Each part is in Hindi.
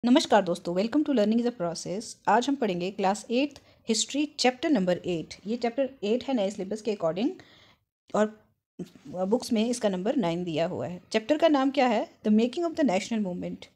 नमस्कार दोस्तों, welcome to learning is a process. आज हम पढ़ेंगे class 8th history chapter number 8। ये चैप्टर 8 है नए सिलेबस के अकॉर्डिंग, और बुक्स में इसका नंबर 9 दिया हुआ है। चैप्टर का नाम क्या है? The making of the national movement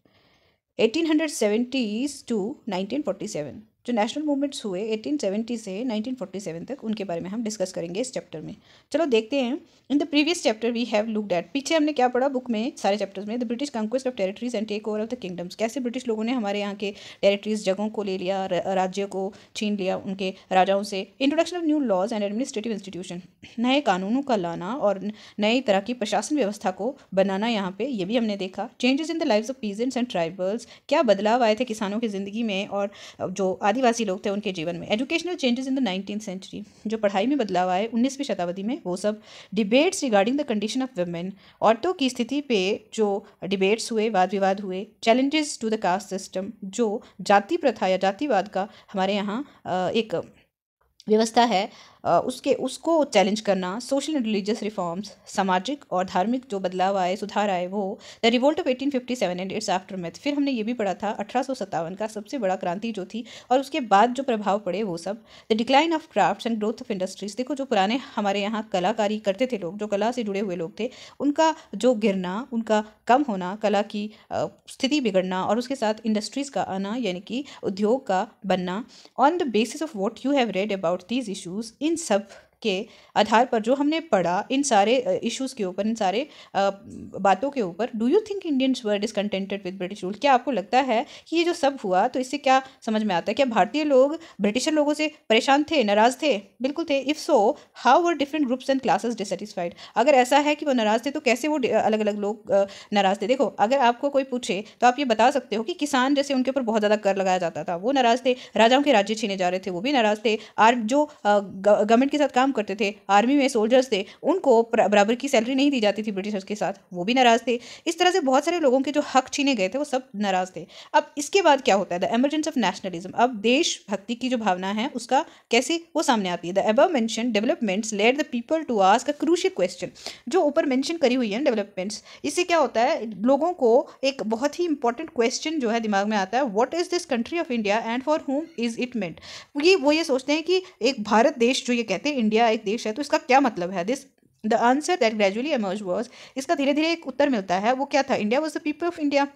1870s to 1947। जो नेशनल मूवमेंट्स हुए 1870 से 1947 तक, उनके बारे में हम डिस्कस करेंगे इस चैप्टर में। चलो देखते हैं। In the previous chapter we have looked at, पीछे हमने क्या पढ़ा बुक में, सारे चैप्टर्स में, the British conquest of territories and take over of the kingdoms. कैसे ब्रिटिश लोगों ने हमारे यहाँ के टेरिटरीज, जगहों को ले लिया, राज्यों को छीन लिया उनके राजाओं से। Introduction of new laws and administrative institution, नए कानूनों का लाना और नई तरह की प्रशासन व्यवस्था को बनाना यहाँ पे, ये भी हमने देखा। Changes in the lives of peasants and tribals, क्या बदलाव आए थे किसानों की ज़िंदगी में और जो आदिवासी लोग थे उनके जीवन में। Educational changes in the 19th century, जो पढ़ाई में बदलाव आए 19वीं शताब्दी में, वो सब। Debates regarding the condition of women, औरतों की स्थिति पे जो डिबेट्स हुए, वाद विवाद हुए। Challenges to the caste system, जो जाति प्रथा या जातिवाद का हमारे यहाँ एक व्यवस्था है, उसको चैलेंज करना। सोशल एंड रिलीजियस रिफॉर्म्स, सामाजिक और धार्मिक जो बदलाव आए, सुधार आए, वो। The revolt of 1857 and it's aftermath, फिर हमने ये भी पढ़ा था 1857 का सबसे बड़ा क्रांति जो थी और उसके बाद जो प्रभाव पड़े वो सब। The decline of crafts and growth of industries, देखो जो पुराने हमारे यहाँ कलाकारी करते थे लोग, जो कला से जुड़े हुए लोग थे, उनका जो गिरना, उनका कम होना, कला की स्थिति बिगड़ना, और उसके साथ इंडस्ट्रीज़ का आना, यानी कि उद्योग का बनना। On the basis of what you have read about these issues, इन सब के आधार पर जो हमने पढ़ा, इन सारे इश्यूज़ के ऊपर, इन सारे बातों के ऊपर, do you think Indians were discontented with British rule, क्या आपको लगता है कि ये जो सब हुआ तो इससे क्या समझ में आता है? क्या भारतीय लोग ब्रिटिशर लोगों से परेशान थे, नाराज़ थे? बिल्कुल थे। If so, how were different groups and classes dissatisfied, अगर ऐसा है कि वो नाराज़ थे तो कैसे वो अलग अलग लोग नाराज़ थे? देखो, अगर आपको कोई पूछे तो आप ये बता सकते हो कि किसान जैसे उनके ऊपर बहुत ज़्यादा कर लगाया जाता था, वो नाराज़ थे। राजाओं के राज्य छीने जा रहे थे, वो भी नाराज़ थे। जो गवर्नमेंट के साथ काम करते थे, आर्मी में सोल्जर्स थे, उनको बराबर की सैलरी नहीं दी जाती थी ब्रिटिशर्स के साथ, वो भी नाराज़ थे। इस तरह से बहुत सारे लोगों के जो हक छीने गए थे वो सब नाराज़ थे। अब इसके बाद क्या होता है? द एमरजेंस ऑफ नेशनलिज्म, अब देशभक्ति की जो भावना है उसका कैसे वो सामने आती है। The above mention developments led the people to ask a crucial question, जो ऊपर मेंशन करी हुई है डेवलपमेंट्स, इससे क्या होता है, लोगों को एक बहुत ही इंपॉर्टेंट क्वेश्चन जो है दिमाग में आता है, what is this country of India and for whom is it meant. वो ये सोचते हैं कि एक भारत देश, जो ये कहते हैं इंडिया एक देश है, तो इसका क्या मतलब है। This the answer that gradually emerge was, इसका धीरे धीरे एक उत्तर मिलता है, वो क्या था? India was the people of India.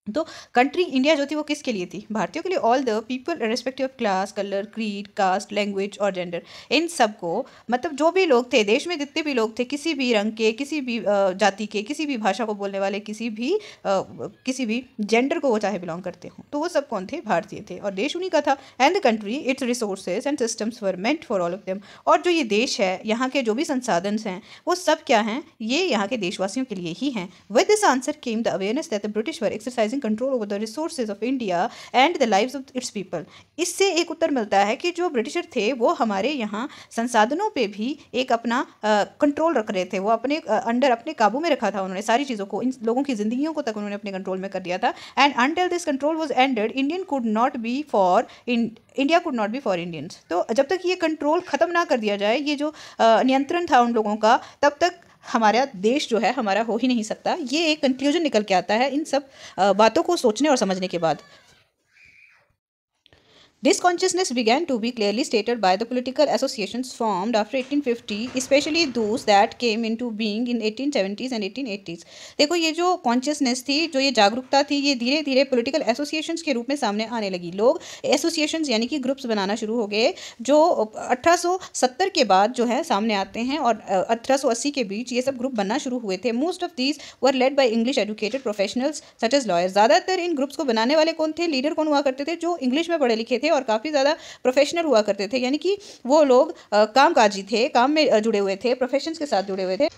तो कंट्री इंडिया जो थी वो किसके लिए थी? भारतीयों के लिए। All the people respective of class, colour, creed, caste, language और जेंडर, इन सब को, मतलब जो भी लोग थे देश में, जितने भी लोग थे, किसी भी रंग के, किसी भी जाति के, किसी भी भाषा को बोलने वाले, किसी भी जेंडर को वो चाहे बिलोंग करते हों, तो वो सब कौन थे? भारतीय थे, और देश उन्हीं का था। And the country, it's resources and systems were meant for all of them, और जो ये देश है, यहाँ के जो भी संसाधन हैं, वो सब क्या हैं? ये यहाँ के देशवासियों के लिए ही हैं। With this answer came the awareness that the British were exercising control over the resources of India and the lives of its people. इससे एक उत्तर मिलता है कि जो ब्रिटिशर थे वो हमारे यहाँ संसाधनों पे भी एक अपना कंट्रोल रख रहे थे, वो अपने अंडर, अपने काबू में रखा था उन्होंने सारी चीज़ों को, इन लोगों की ज़िंदगियों को तक उन्होंने अपने कंट्रोल में कर दिया था। And until this control was ended, India could not be for Indians. तो जब तक ये कंट्रोल ख़त्म ना कर दिया जाए, ये जो नियंत्रण था उन लोगों का, तब तक हमारा देश जो है हमारा हो ही नहीं सकता। ये एक कंक्लूजन निकल के आता है इन सब बातों को सोचने और समझने के बाद। This consciousness began to be clearly stated by the political associations formed after 1850, especially those that came into being in 1870s and 1880s। देखो, ये जो कॉन्शियसनेस थी, जो ये जागरूकता थी, ये धीरे धीरे पॉलिटिकल एसोसिएशंस के रूप में सामने आने लगी। लोग एसोसिएशंस यानी कि ग्रुप्स बनाना शुरू हो गए, जो 1870 के बाद जो है सामने आते हैं, और 1880 के बीच ये सब ग्रुप बनना शुरू हुए थे। Most of these were led by English educated professionals such as lawyers. ज़्यादातर इन ग्रुप्स को बनाने वाले कौन थे? लीडर कौन हुआ करते थे? जो इंग्लिश में पढ़े लिखे थे और काफ़ी ज़्यादा प्रोफेशनल हुआ करते थे, यानी कि वो लोग कामकाजी थे, काम में जुड़े हुए थे, प्रोफेशंस के साथ जुड़े हुए थे।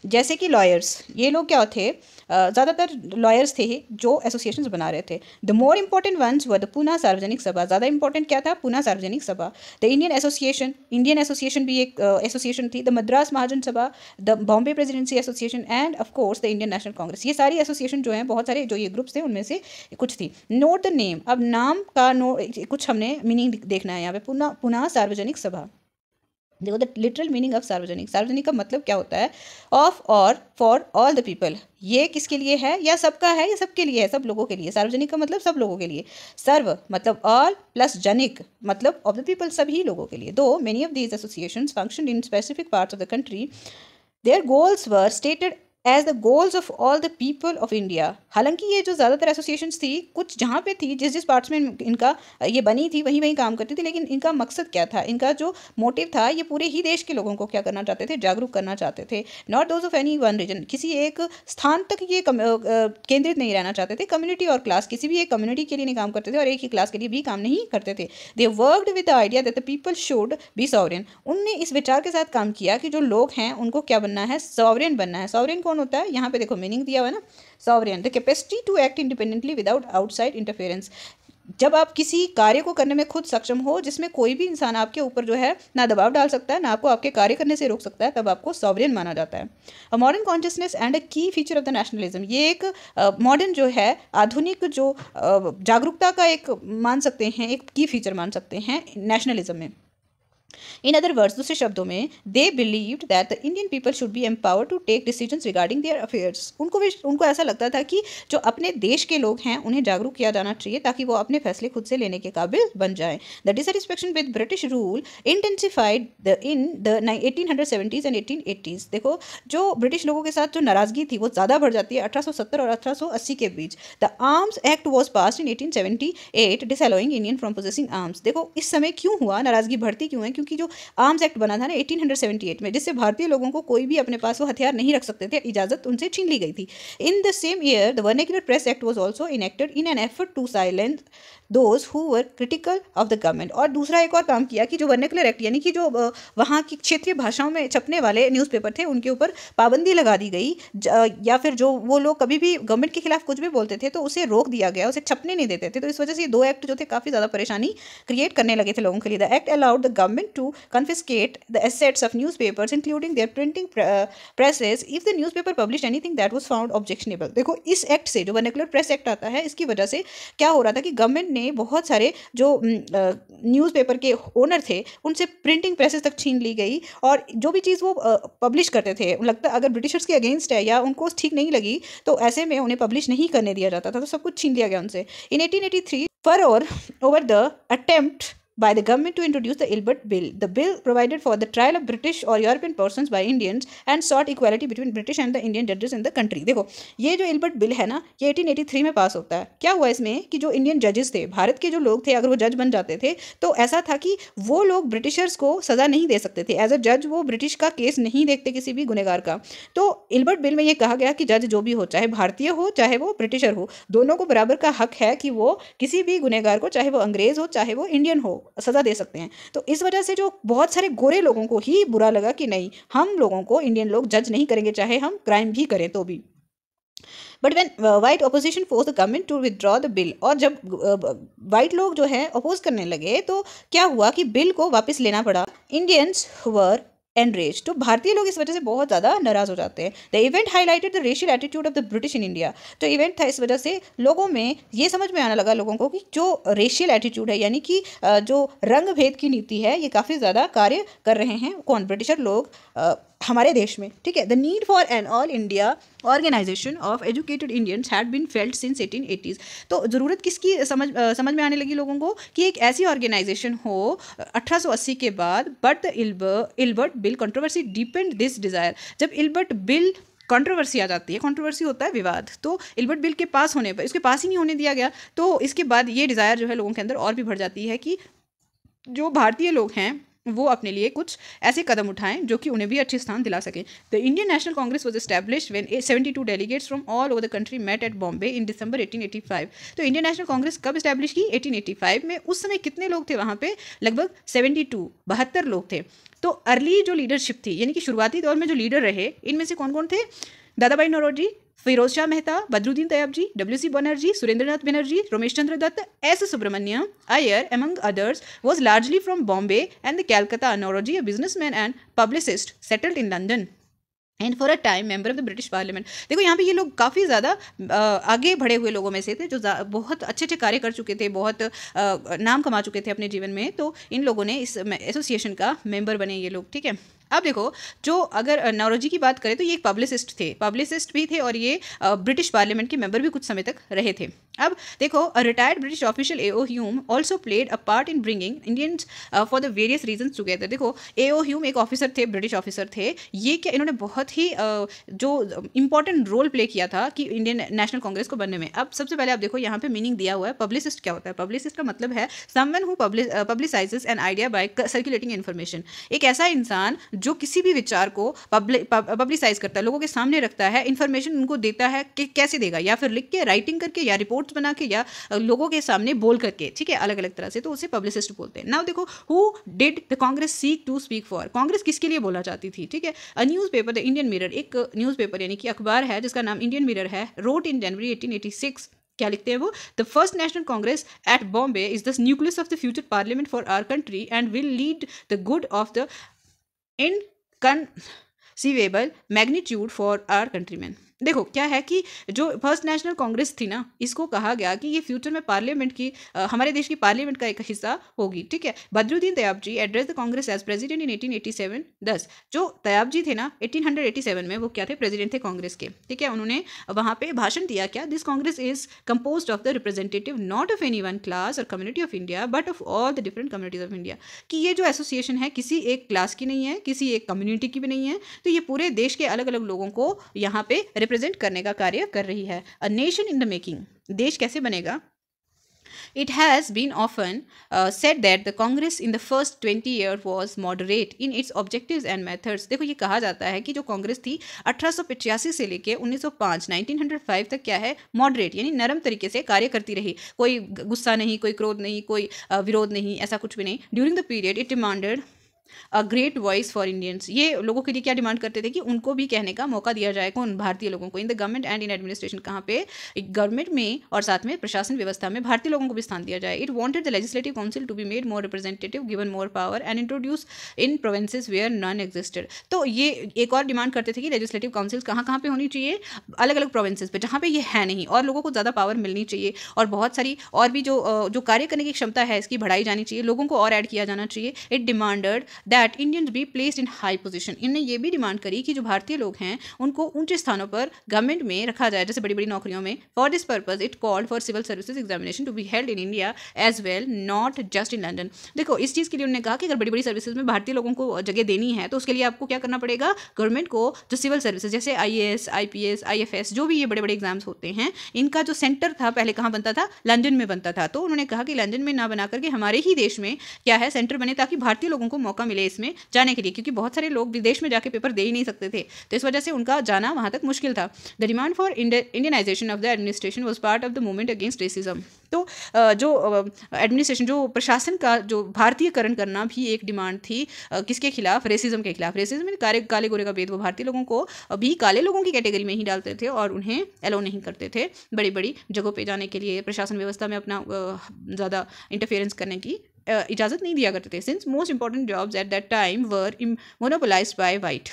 जैसे कि लॉयर्स, ये लोग क्या थे? ज़्यादातर लॉयर्स थे जो एसोसिएशंस बना रहे थे। The more important ones were the Poona सार्वजनिक सभा। ज़्यादा इंपॉर्टेंट क्या था? पूना सार्वजनिक सभा। द इंडियन एसोसिएशन भी एक एसोसिएशन थी। द मद्रास महाजन सभा, the Bombay presidency association, end of course the Indian National Congress. ये सारी एसोसिएशन जो हैं, बहुत सारे जो ये ग्रुप्स थे उनमें से कुछ थी। नोट द नेम, अब नाम का कुछ हमने मीनिंग देखना है यहाँ पे। पूना सार्वजनिक सभा, देखो द लिटरल मीनिंग ऑफ सार्वजनिक, सार्वजनिक का मतलब क्या होता है, ऑफ और फॉर ऑल द पीपल, ये किसके लिए है, या सबका है, या सबके लिए है, सब लोगों के लिए। सार्वजनिक का मतलब सब लोगों के लिए, सर्व मतलब ऑल प्लस जनिक मतलब ऑफ द पीपल, सभी लोगों के लिए। Though many of these associations function in specific parts of the country, their goals were stated as the goals of all the people of India. हालांकि ये जो ज़्यादातर एसोसिएशंस थी, कुछ जहाँ पे थी, जिस जिस पार्ट्स में इनका ये बनी थी वहीं वहीं काम करती थी, लेकिन इनका मकसद क्या था, इनका जो मोटिव था, ये पूरे ही देश के लोगों को क्या करना चाहते थे, जागरूक करना चाहते थे। Not those of any one region, किसी एक स्थान तक ये केंद्रित नहीं रहना चाहते थे, कम्युनिटी और क्लास, किसी भी एक कम्युनिटी के लिए नहीं काम करते थे और एक ही क्लास के लिए भी काम नहीं करते थे। They worked with the idea that the people should B sovereign. उनने इस विचार के साथ काम किया कि जो लोग हैं उनको क्या बनना है, सॉवरेन बनना है। सॉवरेन कौन होता है, यहाँ पे देखो मीनिंग दिया हुआ है ना, sovereign the capacity to act independently without outside interference. जब आप किसी कार्य को करने में खुद सक्षम हो, जिसमें कोई भी इंसान आपके ऊपर जो है ना दबाव डाल सकता है, ना आपको आपके कार्य करने से रोक सकता है, तब आपको सॉवरेन माना जाता है। अ मॉडर्न कॉन्शियसनेस एंड अ की फीचर ऑफ द नेशनलिज्म, ये एक मॉडर्न जो है, आधुनिक जो जागरूकता का एक मान सकते हैं, एक की फीचर मान सकते हैं नेशनलिज्म में। इन अदर वर्ड्स, दूसरे शब्दों में, they believed that the Indian people should be empowered to take decisions regarding their affairs. उनको ऐसा लगता था कि जो अपने देश के लोग हैं उन्हें जागरूक किया जाना चाहिए ताकि वो अपने फैसले खुद से लेने के काबिल बन जाएं। The dissatisfaction with British rule intensified in the 1870s and 1880s। देखो जो ब्रिटिश लोगों के साथ जो नाराजगी थी वो ज़्यादा बढ़ जाती है 1870 और 1880 के बीच। The Arms Act was pass in 1878 disallowing Indian from possessing arms. देखो इस समय क्यों हुआ, नाराजगी बढ़ती क्यों है, क्योंकि जो आर्म्स एक्ट बना था ना 1878 में, जिससे भारतीय लोगों को कोई भी अपने पास वो हथियार नहीं रख सकते थे, इजाजत उनसे छीन ली गई थी। In the same year the vernacular press act was also enacted in an effort to silence those who were critical of the government. और दूसरा एक और काम किया कि जो वर्नाक्युलर एक्ट यानी कि जो वहाँ की क्षेत्रीय भाषाओं में छपने वाले न्यूज़पेपर थे उनके ऊपर पाबंदी लगा दी गई, या फिर जो वो लोग कभी भी गवर्नमेंट के खिलाफ कुछ भी बोलते थे तो उसे रोक दिया गया, उसे छपने नहीं देते थे। तो इस वजह से ये दो एक्ट जो थे काफ़ी ज़्यादा परेशानी क्रिएट करने लगे थे लोगों के लिए। The act allowed the government to confiscate the assets of newspapers including their printing presses if the newspaper published anything that was found objectionable। देखो इस एक्ट से, जो वर्नाक्युलर प्रेस एक्ट आता है, इसकी वजह से क्या हो रहा था कि गवर्नमेंट ने बहुत सारे जो न्यूज़पेपर के ओनर थे उनसे प्रिंटिंग प्रेसेस तक छीन ली गई, और जो भी चीज़ वो पब्लिश करते थे लगता अगर ब्रिटिशर्स के अगेंस्ट है या उनको ठीक नहीं लगी तो ऐसे में उन्हें पब्लिश नहीं करने दिया जाता था, तो सब कुछ छीन लिया गया उनसे। इन 1883 furor over the attempt by the government to introduce the Ilbert Bill. The bill provided for the trial of British or European persons by Indians and sought equality between British and the Indian judges in the country। देखो ये जो इल्बर्ट बिल है ना, ये 1883 में पास होता है। क्या हुआ इसमें कि जो इंडियन जजेस थे, भारत के जो लोग थे, अगर वो जज बन जाते थे तो ऐसा था कि वो लोग ब्रिटिशर्स को सज़ा नहीं दे सकते थे। एज अ जज वो ब्रिटिश का केस नहीं देखते किसी भी गुनहगार का। तो इल्बर्ट बिल में ये कहा गया कि जज जो भी हो, चाहे भारतीय हो चाहे वो ब्रिटिशर हो, दोनों को बराबर का हक है कि वो किसी भी गुनहगार को, चाहे वो अंग्रेज़ हो चाहे वो इंडियन हो, सज़ा दे सकते हैं। तो इस वजह से जो बहुत सारे गोरे लोगों को ही बुरा लगा कि नहीं, हम लोगों को इंडियन लोग जज नहीं करेंगे चाहे हम क्राइम भी करें तो भी। But when white opposition force the government to withdraw the bill, और जब वाइट लोग जो है अपोज करने लगे तो क्या हुआ कि बिल को वापस लेना पड़ा। इंडियंस वर एनरेज, तो भारतीय लोग इस वजह से बहुत ज़्यादा नाराज़ हो जाते हैं। The event highlighted the racial attitude of the British in India. तो इवेंट था, इस वजह से लोगों में ये समझ में आने लगा लोगों को कि जो रेशियल एटीट्यूड है, यानी कि जो रंग भेद की नीति है, ये काफ़ी ज़्यादा कार्य कर रहे हैं कौन, ब्रिटिशर लोग हमारे देश में। ठीक है। The need for an all India organisation of educated Indians had been felt since 1880s। तो ज़रूरत किसकी समझ में आने लगी लोगों को कि एक ऐसी ऑर्गेनाइजेशन हो 1880 के बाद। But the Ilbert bill controversy depend this desire. जब इल्बर्ट बिल कंट्रोवर्सी आ जाती है, कंट्रोवर्सी होता है विवाद, तो इल्बर्ट बिल के पास होने पर, इसके पास ही नहीं होने दिया गया, तो इसके बाद ये डिज़ायर जो है लोगों के अंदर और भी बढ़ जाती है कि जो भारतीय लोग हैं वो अपने लिए कुछ ऐसे कदम उठाएं जो कि उन्हें भी अच्छे स्थान दिला सकें। The Indian National Congress was established when 72 delegates from all over the country met at Bombay in December 1885। तो इंडियन नेशनल कांग्रेस कब एस्टैब्लिश की? 1885 में। उस समय कितने लोग थे वहाँ पे? लगभग 72 लोग थे। तो अर्ली जो लीडरशिप थी, यानी कि शुरुआती दौर में जो लीडर रहे, इनमें से कौन कौन थे? दादाभाई नौरोजी, फिरोज शाह मेहता, बदरुद्दीन तैयब जी, WC Banerjee, Surendranath Banerjee, Ramesh Chandra Dutt, S. Subramaniam Iyer, among others, was largely from Bombay and the Calcutta. Nauroji, a businessman and publicist, settled in London. And for a time member of the British parliament. देखो यहाँ पे ये लोग काफ़ी ज़्यादा आगे बढ़े हुए लोगों में से थे, जो बहुत अच्छे अच्छे कार्य कर चुके थे, बहुत नाम कमा चुके थे अपने जीवन में। तो इन लोगों ने इस एसोसिएशन का मेंबर बने ये लोग, ठीक है। अब देखो, जो अगर नौरोजी की बात करें तो ये एक पब्लिसिस्ट भी थे और ये ब्रिटिश पार्लियामेंट के मेंबर भी कुछ समय तक रहे थे। अब देखो, a retired British official A.O.. Hume also played a part in bringing Indians for the various reasons together. देखो, ए.ओ. ह्यूम एक ऑफिसर थे, ब्रिटिश ऑफिसर थे। ये क्या, इन्होंने बहुत ही जो इंपॉर्टेंट रोल प्ले किया था कि इंडियन नेशनल कांग्रेस को बनने में। अब सबसे पहले आप देखो यहाँ पे मीनिंग दिया हुआ है, पब्लिसिस्ट क्या होता है। पब्लिसिस्ट का मतलब है someone who publicises an idea by circulating information. एक ऐसा इंसान जो किसी भी विचार को पब्लिसाइज करता है, लोगों के सामने रखता है, इन्फॉर्मेशन उनको देता है कि कैसे देगा, या फिर लिख के, राइटिंग करके, या रिपोर्ट्स बना के, या लोगों के सामने बोल करके, ठीक है, अलग अलग तरह से, तो उसे पब्लिसिस्ट बोलते हैं। नाउ देखो, who did the Congress seek to speak for. Congress किसके लिए बोलना चाहती थी, ठीक है। A newspaper, the Indian Mirror, एक न्यूज़पेपर यानी कि अखबार है जिसका नाम इंडियन मिरर है, रोट इन जनवरी 1886। क्या लिखते हैं वो? The first national Congress at Bombay is the nucleus of the future parliament for our country and will lead the good of the inconceivable magnitude for our countryman. देखो क्या है कि जो फर्स्ट नेशनल कांग्रेस थी ना, इसको कहा गया कि ये फ्यूचर में पार्लियामेंट की हमारे देश की पार्लियामेंट का एक हिस्सा होगी, ठीक है। Badruddin Tyabji address the Congress as president in 1887। 10 जो तैयबजी थे ना 1887 में, वो क्या थे? प्रेसिडेंट थे कांग्रेस के, ठीक है। उन्होंने वहाँ पे भाषण दिया क्या? This Congress is composed of the representative not of any one class और community of India but of all the different communities of India. कि ये जो एसोसिएशन है किसी एक क्लास की नहीं है, किसी एक कम्युनिटी की भी नहीं है, तो ये पूरे देश के अलग अलग लोगों को यहाँ पे रिप्रेजेंट करने का कार्य कर रही है। A nation in the making, देश कैसे बनेगा? It has been often said that the Congress in the first 20 years was moderate in its objectives and methods। देखो ये कहा जाता है कि जो कांग्रेस थी 1885 से लेके 1905 1905 तक क्या है? मॉडरेट यानी नरम तरीके से कार्य करती रही। कोई गुस्सा नहीं, कोई क्रोध नहीं, कोई विरोध नहीं, ऐसा कुछ भी नहीं। During the period it demanded a great voice for Indians. ये लोगों के लिए क्या डिमांड करते थे कि उनको भी कहने का मौका दिया जाए, कौन? भारतीय लोगों को। In the government and in administration, कहाँ पे? गवर्नमेंट में और साथ में प्रशासन व्यवस्था में भारतीय लोगों को भी स्थान दिया जाए। It wanted the legislative council to be made more representative, given more power and introduce in provinces where none existed. तो ये एक और डिमांड करते थे कि लेजिस्लेटिव काउंसिल कहाँ कहाँ पे होनी चाहिए? अलग अलग प्रोविंसेस पे जहाँ पे ये है नहीं, और लोगों को ज़्यादा पावर मिलनी चाहिए, और बहुत सारी और भी जो कार्य करने की क्षमता है इसकी बढ़ाई जानी चाहिए, लोगों को और ऐड किया जाना चाहिए। It demanded that Indians be placed in high position. इन्होंने ये भी डिमांड करी कि जो भारतीय लोग हैं उनको ऊंचे स्थानों पर गवर्नमेंट में रखा जाए, जैसे बड़ी बड़ी नौकरियों में। For this purpose it called for civil services examination to be held in India as well, not just in London. देखो इस चीज़ के लिए उन्होंने कहा कि अगर बड़ी बड़ी सर्विसेज में भारतीय लोगों को जगह देनी है तो उसके लिए आपको क्या करना पड़ेगा? गवर्नमेंट को जो सिविल सर्विसेज जैसे IAS, IPS, IFS, जो भी ये बड़े बड़े एग्जाम्स होते हैं, इनका जो सेंटर था पहले कहाँ बनता था? लंदन में बनता था। तो उन्होंने कहा कि लंदन में ना बना करके हमारे ही देश में क्या है सेंटर बने, ताकि भारतीय लोगों को मौका मिले इसमें जाने के लिए, क्योंकि बहुत सारे लोग विदेश में जाके पेपर दे ही नहीं सकते थे, तो इस वजह से उनका जाना वहाँ तक मुश्किल था। The demand for Indianisation of the administration was part of the movement against racism. तो जो एडमिनिस्ट्रेशन, जो प्रशासन का जो भारतीयकरण करना भी एक डिमांड थी किसके खिलाफ? रेसिज्म के खिलाफ। रेसिज्म में काले गोरे का भेद, वो भारतीय लोगों को भी काले लोगों की कैटेगरी में ही डालते थे और उन्हें अलाउ नहीं करते थे बड़ी बड़ी जगहों पे जाने के लिए, प्रशासन व्यवस्था में अपना ज़्यादा इंटरफेरेंस करने की इजाज़त नहीं दिया करते थे। Since most important jobs at that time were monopolised by white.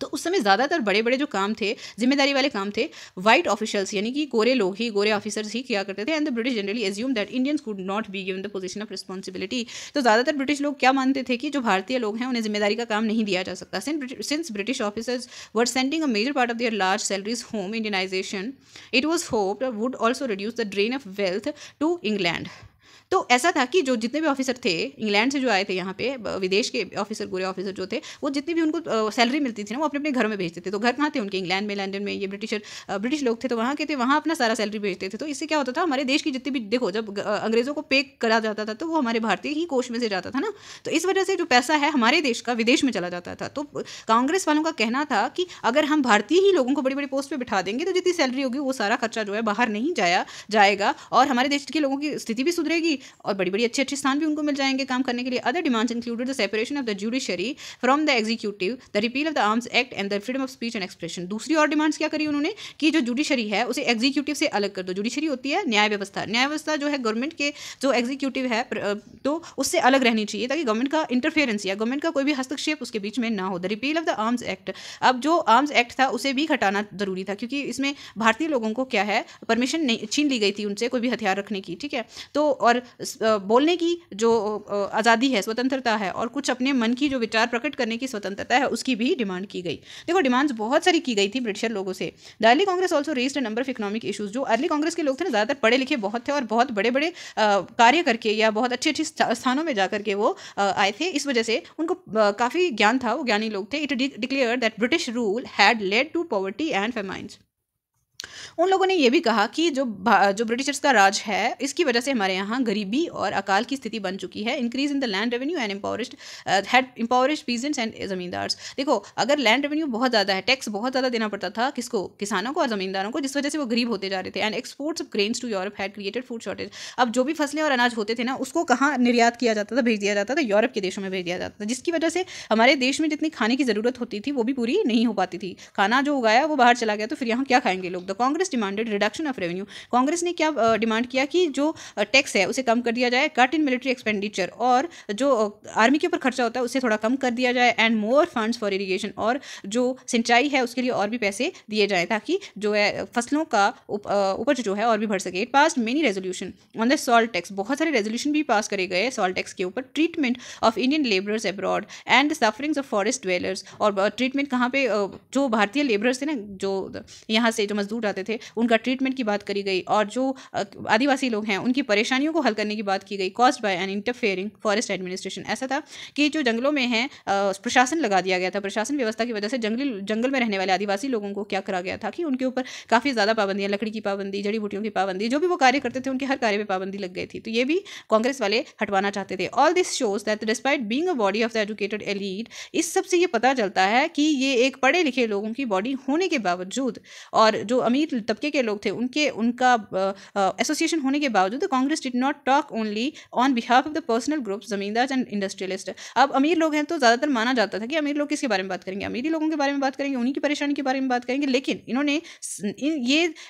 तो उस समय ज़्यादातर बड़े बड़े जो काम थे, जिम्मेदारी वाले काम थे, वाइट ऑफिशियल्स यानी कि गोरे लोग ही, गोरे ऑफिसर्स ही किया करते थे। And the British generally assume that Indians could not be given the position of responsibility. तो ज़्यादातर ब्रिटिश लोग क्या मानते थे कि जो भारतीय लोग हैं उन्हें जिम्मेदारी का काम नहीं दिया जा सकता। Since British officers were sending a major part of their large salaries home, Indianisation it was hoped would also reduce the drain of wealth to England. तो ऐसा था कि जो जितने भी ऑफिसर थे इंग्लैंड से जो आए थे यहाँ पे, विदेश के ऑफिसर, गोरे ऑफिसर जो थे, वो जितनी भी उनको सैलरी मिलती थी ना, वो अपने अपने घरों में भेजते थे। तो घर कहाँ थे उनके? इंग्लैंड में, लंदन में। ये ब्रिटिश लोग थे तो वहाँ के थे, वहाँ अपना सारा सैलरी भेजते थे। तो इससे क्या होता था, हमारे देश की जितनी भी, देखो जब अंग्रेज़ों को पे करा जाता था तो वो हमारे भारतीय ही कोष में से जाता था ना, तो इस वजह से जो पैसा है हमारे देश का विदेश में चला जाता था। तो कांग्रेस वालों का कहना था कि अगर हम भारतीय ही लोगों को बड़ी बड़ी पोस्ट पर बिठा देंगे तो जितनी सैलरी होगी वो सारा खर्चा जो है बाहर नहीं जाएगा, और हमारे देश के लोगों की स्थिति भी सुधरेगी मिलेगी और बड़ी बड़ी अच्छे अच्छे स्थान भी उनको मिल जाएंगे काम करने के लिए। Other demands included the separation of the judiciary from the executive, the repeal of the Arms act and the freedom of speech and expression. दूसरी और डिमांड्स क्या करी उन्होंने कि जो जुडिशरी है उसे एग्जीक्यूटिव से अलग कर दो। जुडिशरी होती है न्याय व्यवस्था, न्याय व्यवस्था जो है गवर्नमेंट के जो एग्जीक्यूटिव है तो उससे अलग रहनी चाहिए ताकि गवर्नमेंट का इंटरफेरेंस या गवर्नमेंट का कोई भी हस्तक्षेप उसके बीच में ना हो। The repeal of the Arms act, अब जो आर्म्स एक्ट था उसे भी हटाना जरूरी था क्योंकि इसमें भारतीय लोगों को क्या है परमिशन नहीं छीन ली गई थी उनसे कोई भी हथियार रखने की, ठीक है। तो और बोलने की जो आज़ादी है, स्वतंत्रता है और कुछ अपने मन की जो विचार प्रकट करने की स्वतंत्रता है उसकी भी डिमांड की गई। देखो डिमांड्स बहुत सारी की गई थी ब्रिटिशर लोगों से। The early Congress also raised a number of economic issues. जो अर्ली कांग्रेस के लोग थे ना ज़्यादातर पढ़े लिखे बहुत थे और बहुत बड़े बड़े कार्य करके या बहुत अच्छे अच्छे स्थानों में जा करके वो आए थे, इस वजह से उनको काफ़ी ज्ञान था, वो ज्ञानी लोग थे। It declare that British rule had led to poverty and famines. उन लोगों ने यह भी कहा कि जो ब्रिटिशर्स का राज है इसकी वजह से हमारे यहाँ गरीबी और अकाल की स्थिति बन चुकी है। Increase in the land revenue and impoverished peasants and zamindars. देखो अगर लैंड रेवेन्यू बहुत ज़्यादा है, टैक्स बहुत ज़्यादा देना पड़ता था किसको, किसानों को और ज़मींदारों को, जिस वजह से वो गरीब होते जा रहे थे। And exports of grains to Europe had created food shortage. अब जो भी फसलें और अनाज होते थे ना उसको कहाँ निर्यात किया जाता था, भेज दिया जाता था, यूरोप के देशों में भेज दिया जाता था, जिसकी वजह से हमारे देश में जितनी खाने की ज़रूरत होती थी वो भी पूरी नहीं हो पाती थी। खाना जो उगाया वो बाहर चला गया तो फिर यहाँ क्या खाएंगे लोग। The Congress demanded reduction of revenue. Congress ने क्या डिमांड किया कि जो टैक्स है उसे कम कर दिया जाए, कट इन मिलिट्री एक्सपेंडिचर, और जो आर्मी के ऊपर खर्चा होता है उसे थोड़ा कम कर दिया जाए, and more funds for irrigation, और जो सिंचाई है उसके लिए और भी पैसे दिए जाए ताकि जो है फसलों का उपज जो है और भी बढ़ सके। It pass many resolution on the salt tax. बहुत सारे रेजोल्यूशन भी पास करे गए सॉल्ट टैक्स के ऊपर। Treatment of Indian labourers abroad and the sufferings of forest dwellers. और ट्रीटमेंट कहाँ पे जो भारतीय लेबरर्स थे ना, जो यहाँ से जो मजदूर आते थे उनका ट्रीटमेंट की बात करी गई, और जो आदिवासी लोग हैं उनकी परेशानियों को हल करने की बात की गई। Caused by an interfering forest administration. ऐसा था कि जो जंगलों में है प्रशासन लगा दिया गया था, प्रशासन व्यवस्था की वजह से जंगल में रहने वाले आदिवासी लोगों को क्या करा गया था कि उनके ऊपर काफ़ी ज़्यादा पाबंदियाँ, लकड़ी की पाबंदी, जड़ी बूटियों की पाबंदी, जो भी वो कार्य करते थे उनके हर कार्य में पाबंदी लग गई थी। तो ये भी कांग्रेस वाले हटवाना चाहते थे। All this shows that despite being a body of the educated elite, इस सब से ये पता चलता है कि ये एक पढ़े लिखे लोगों की बॉडी होने के बावजूद और जो अमीर तबके के लोग थे उनका एसोसिएशन होने के बावजूद Congress did not talk only on behalf of the personal groups, जमींदार एंड इंडस्ट्रियलिस्ट। अब अमीर लोग हैं तो ज़्यादातर माना जाता था कि अमीर लोग किसके बारे में बात करेंगे, अमीरी लोगों के बारे में बात करेंगे, उन्हीं की परेशानी के बारे में बात करेंगे। लेकिन इन्होंने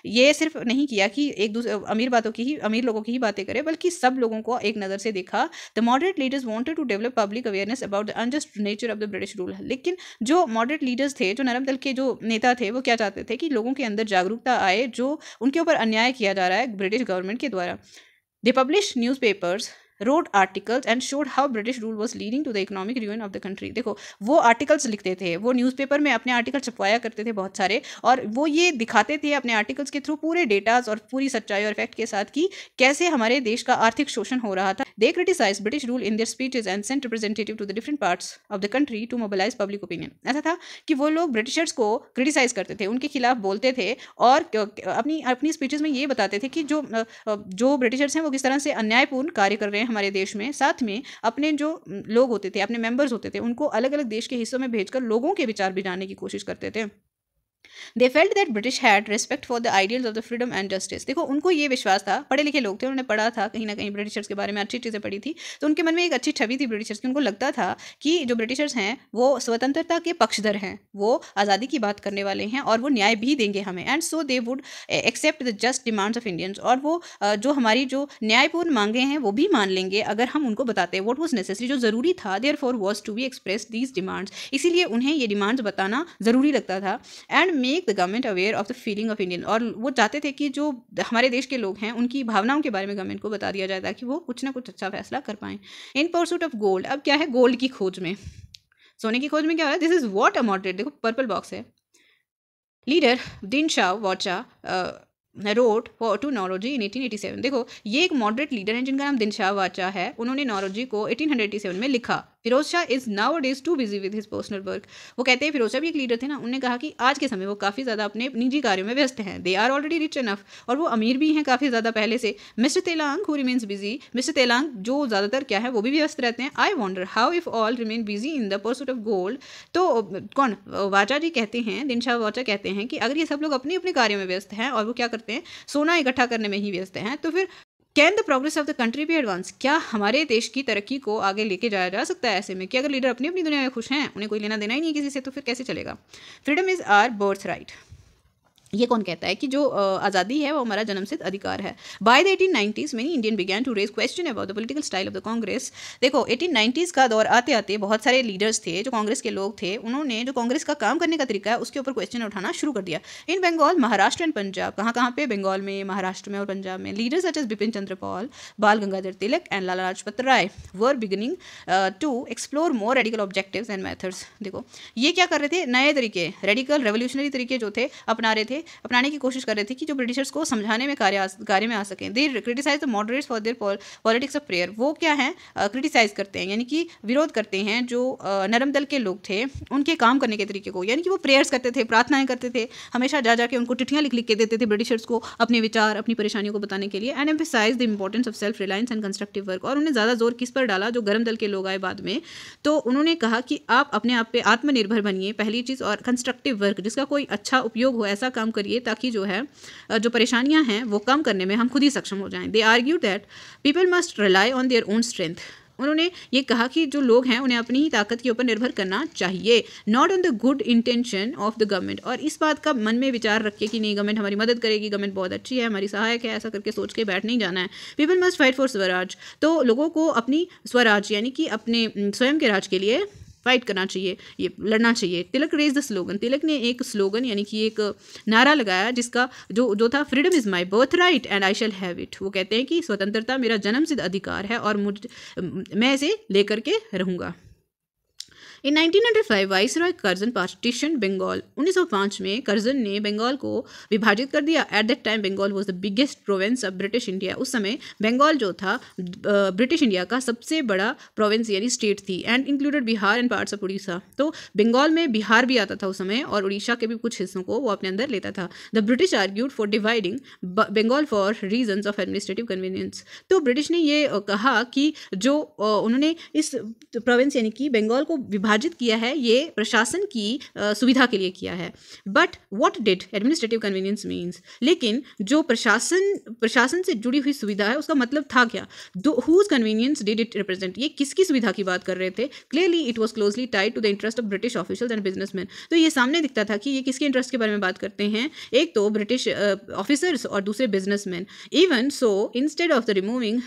ये सिर्फ नहीं किया कि एक दूसरे अमीर लोगों की ही बातें करें, बल्कि सब लोगों को एक नज़र से देखा। The moderate leaders wanted to develop public awareness about the unjust nature of the British rule. लेकिन जो मॉडरेट लीडर्स थे, जो नरम दल के जो नेता थे, वो क्या चाहते थे कि लोगों के अंदर जागरूकता आए जो उनके ऊपर अन्याय किया जा रहा है ब्रिटिश गवर्नमेंट के द्वारा। They publish newspapers, wrote articles and showed how British rule was leading to the economic ruin of the country। देखो वो आर्टिकल्स लिखते थे, वो न्यूज़पेपर में अपने आर्टिकल छपवाया करते थे बहुत सारे, और वो ये दिखाते थे अपने आर्टिकल्स के थ्रू पूरे डेटाज और पूरी सच्चाई और फैक्ट के साथ कि कैसे हमारे देश का आर्थिक शोषण हो रहा था। They criticise British rule in their speeches and sent representative to the different parts of the country to mobilise public opinion. ऐसा था कि वो लोग ब्रिटिशर्स को क्रिटिसाइज करते थे, उनके खिलाफ बोलते थे और अपनी स्पीचेज में ये बताते थे कि जो ब्रिटिशर्स हैं वो किस तरह से अन्यायपूर्ण कार्य कर रहे हैं हमारे देश में। साथ में अपने जो लोग होते थे, अपने मेंबर्स होते थे, उनको अलग अलग देश के हिस्सों में भेजकर लोगों के विचार भी जानने की कोशिश करते थे। दे felt that British had respect for the ideals of the freedom and justice. देखो उनको ये विश्वास था, पढ़े लिखे लोग थे, उन्होंने पढ़ा था कहीं ना कहीं ब्रिटिशर्स के बारे में, अच्छी चीज़ें पढ़ी थी, तो उनके मन में एक अच्छी छवि थी ब्रिटिशर्स की। उनको लगता था कि जो ब्रिटिशर्स हैं वो स्वतंत्रता के पक्षधर हैं, वो आज़ादी की बात करने वाले हैं और वो न्याय भी देंगे हमें। And so they would accept the just demands of Indians, और वो जो हमारी जो न्यायपूर्ण मांगे हैं वो भी मान लेंगे अगर हम उनको बताते हैं। व्हाट वाज नेसेसरी, जो ज़रूरी था, therefore was to be express these demands, इसीलिए उन्हें ये डिमांड्स बताना ज़रूरी लगता था। And make the government aware of the feeling of Indian, और वो चाहते थे कि जो हमारे देश के लोग हैं उनकी भावनाओं के बारे में गवर्नमेंट को बता दिया जाए ताकि वो कुछ ना कुछ अच्छा फैसला कर पाएं। इन परसूट ऑफ गोल्ड, अब क्या है, गोल्ड की खोज में, सोने की खोज में क्या हो रहा है। This is what a moderate, देखो पर्पल बॉक्स है, लीडर दिन शाह वाचा रोड टू नौरोजी इन 1887। देखो ये एक मॉडरेट लीडर हैं जिनका नाम दिन शाह वाचा है। उन्होंने नौरोजी को 1887 में लिखा। Firoz Shah is nowadays too busy with his personal work. वो कहते हैं फिरोज शाह भी एक लीडर थे ना, उन्होंने कहा कि आज के समय वो काफ़ी ज़्यादा अपने निजी कार्यों में व्यस्त हैं। They are already rich enough, और वो अमीर भी हैं काफ़ी ज़्यादा पहले से। Mr Telang who remains busy, Mr Telang जो ज़्यादातर क्या है वो भी व्यस्त रहते हैं। I wonder how if all remain busy in the pursuit of gold. तो कौन, वाचा जी कहते हैं, दिन शाह वाचा कहते हैं कि अगर ये सब लोग अपने अपने कार्यों में व्यस्त हैं और वो क्या करते हैं, सोना इकट्ठा करने में ही व्यस्त हैं, तो फिर can the progress of the country be advance, क्या हमारे देश की तरक्की को आगे लेके जाया जा सकता है ऐसे में कि अगर लीडर अपनी अपनी दुनिया में खुश हैं, उन्हें कोई लेना देना ही नहीं है किसी से, तो फिर कैसे चलेगा। Freedom is our birthright, ये कौन कहता है कि जो आज़ादी है वो हमारा जन्मसिद्ध अधिकार है। By the 1890s many Indian began to raise question about the political style of the Congress. देखो 1890s का दौर आते आते बहुत सारे लीडर्स थे जो कांग्रेस के लोग थे, उन्होंने जो कांग्रेस का काम करने का तरीका है उसके ऊपर क्वेश्चन उठाना शुरू कर दिया। इन बंगाल, महाराष्ट्र एंड पंजाब, कहाँ कहाँ पे, बंगाल में, महाराष्ट्र में और पंजाब में, leaders such as Bipin Chandra Pal, Bal Gangadhar Tilak and Lala Lajpat Rai were beginning to explore more radical objectives and methods. देखो ये क्या कर रहे थे, नए तरीके, रेडिकल रेवोल्यूशनरी तरीके जो थे अपनाने की कोशिश कर रहे थे कि जो ब्रिटिशर्स को समझाने में कार्य में आ सकें। They criticise the moderates for their politics of prayer, वो क्या है, क्रिटिसाइज करते हैं यानी कि विरोध करते हैं जो नरम दल के लोग थे उनके काम करने के तरीके को, यानी कि वो प्रेयर्स करते थे, प्रार्थनाएं करते थे, हमेशा जा जाके उनको चिट्ठियां लिख लिख के देते थे ब्रिटिशर्स को अपने विचार, अपनी परेशानियों को बताने के लिए। And emphasise the importance of self reliance and constructive work, और उन्हें ज़्यादा जोर किस पर डाला, जो गर्म दल के लोग आए बाद में, तो उन्होंने कहा कि आप अपने आप पे आत्मनिर्भर बनिए पहली चीज़, और कंस्ट्रक्टिव वर्क जिसका कोई अच्छा उपयोग हो ऐसा काम करिए ताकि जो है जो परेशानियां हैं वो कम करने में हम खुद ही सक्षम हो जाएं। दे argue that people must rely on their own strength, उन्होंने ये कहा कि जो लोग हैं उन्हें अपनी ही ताकत के ऊपर निर्भर करना चाहिए, not on the good intention of the government, और इस बात का मन में विचार रखिए कि नहीं गवर्नमेंट हमारी मदद करेगी, गवर्नमेंट बहुत अच्छी है, हमारी सहायक है, ऐसा करके सोच के बैठ नहीं जाना है। People must fight for Swaraj, तो लोगों को अपनी स्वराज यानी कि अपने स्वयं के राज के लिए फाइट करना चाहिए, ये लड़ना चाहिए। तिलक रेज द स्लोगन, तिलक ने एक स्लोगन यानी कि एक नारा लगाया जिसका जो था freedom is my birth right and I shall have it, वो कहते हैं कि स्वतंत्रता मेरा जन्मसिद्ध अधिकार है और मैं इसे लेकर के रहूँगा। In 1905 viceroy Curzon partition Bengal, 1905 में कर्जन ने बंगाल को विभाजित कर दिया। At that time Bengal was the biggest province of British India, उस समय बंगाल जो था ब्रिटिश इंडिया का सबसे बड़ा प्रोविंस यानी स्टेट थी, and included Bihar and parts of Orissa, तो बंगाल में बिहार भी आता था उस समय और उड़ीसा के भी कुछ हिस्सों को वो अपने अंदर लेता था। The British argued for dividing Bengal for reasons of administrative convenience, तो ब्रिटिश ने ये कहा कि जो उन्होंने इस प्रोविंस यानी कि बंगाल को विभाजित किया है ये प्रशासन की सुविधा के लिए किया है। But what did administrative convenience means, लेकिन जो प्रशासन से जुड़ी हुई सुविधा है उसका मतलब था क्या, whose convenience did it represent, ये किसकी सुविधा की बात कर रहे थे। Clearly it was closely tied to the interest of British officials and businessman, तो ये सामने दिखता था कि ये किसके इंटरेस्ट के बारे में बात करते हैं, एक तो ब्रिटिश ऑफिसर्स और दूसरे businessman. Even so instead of the removing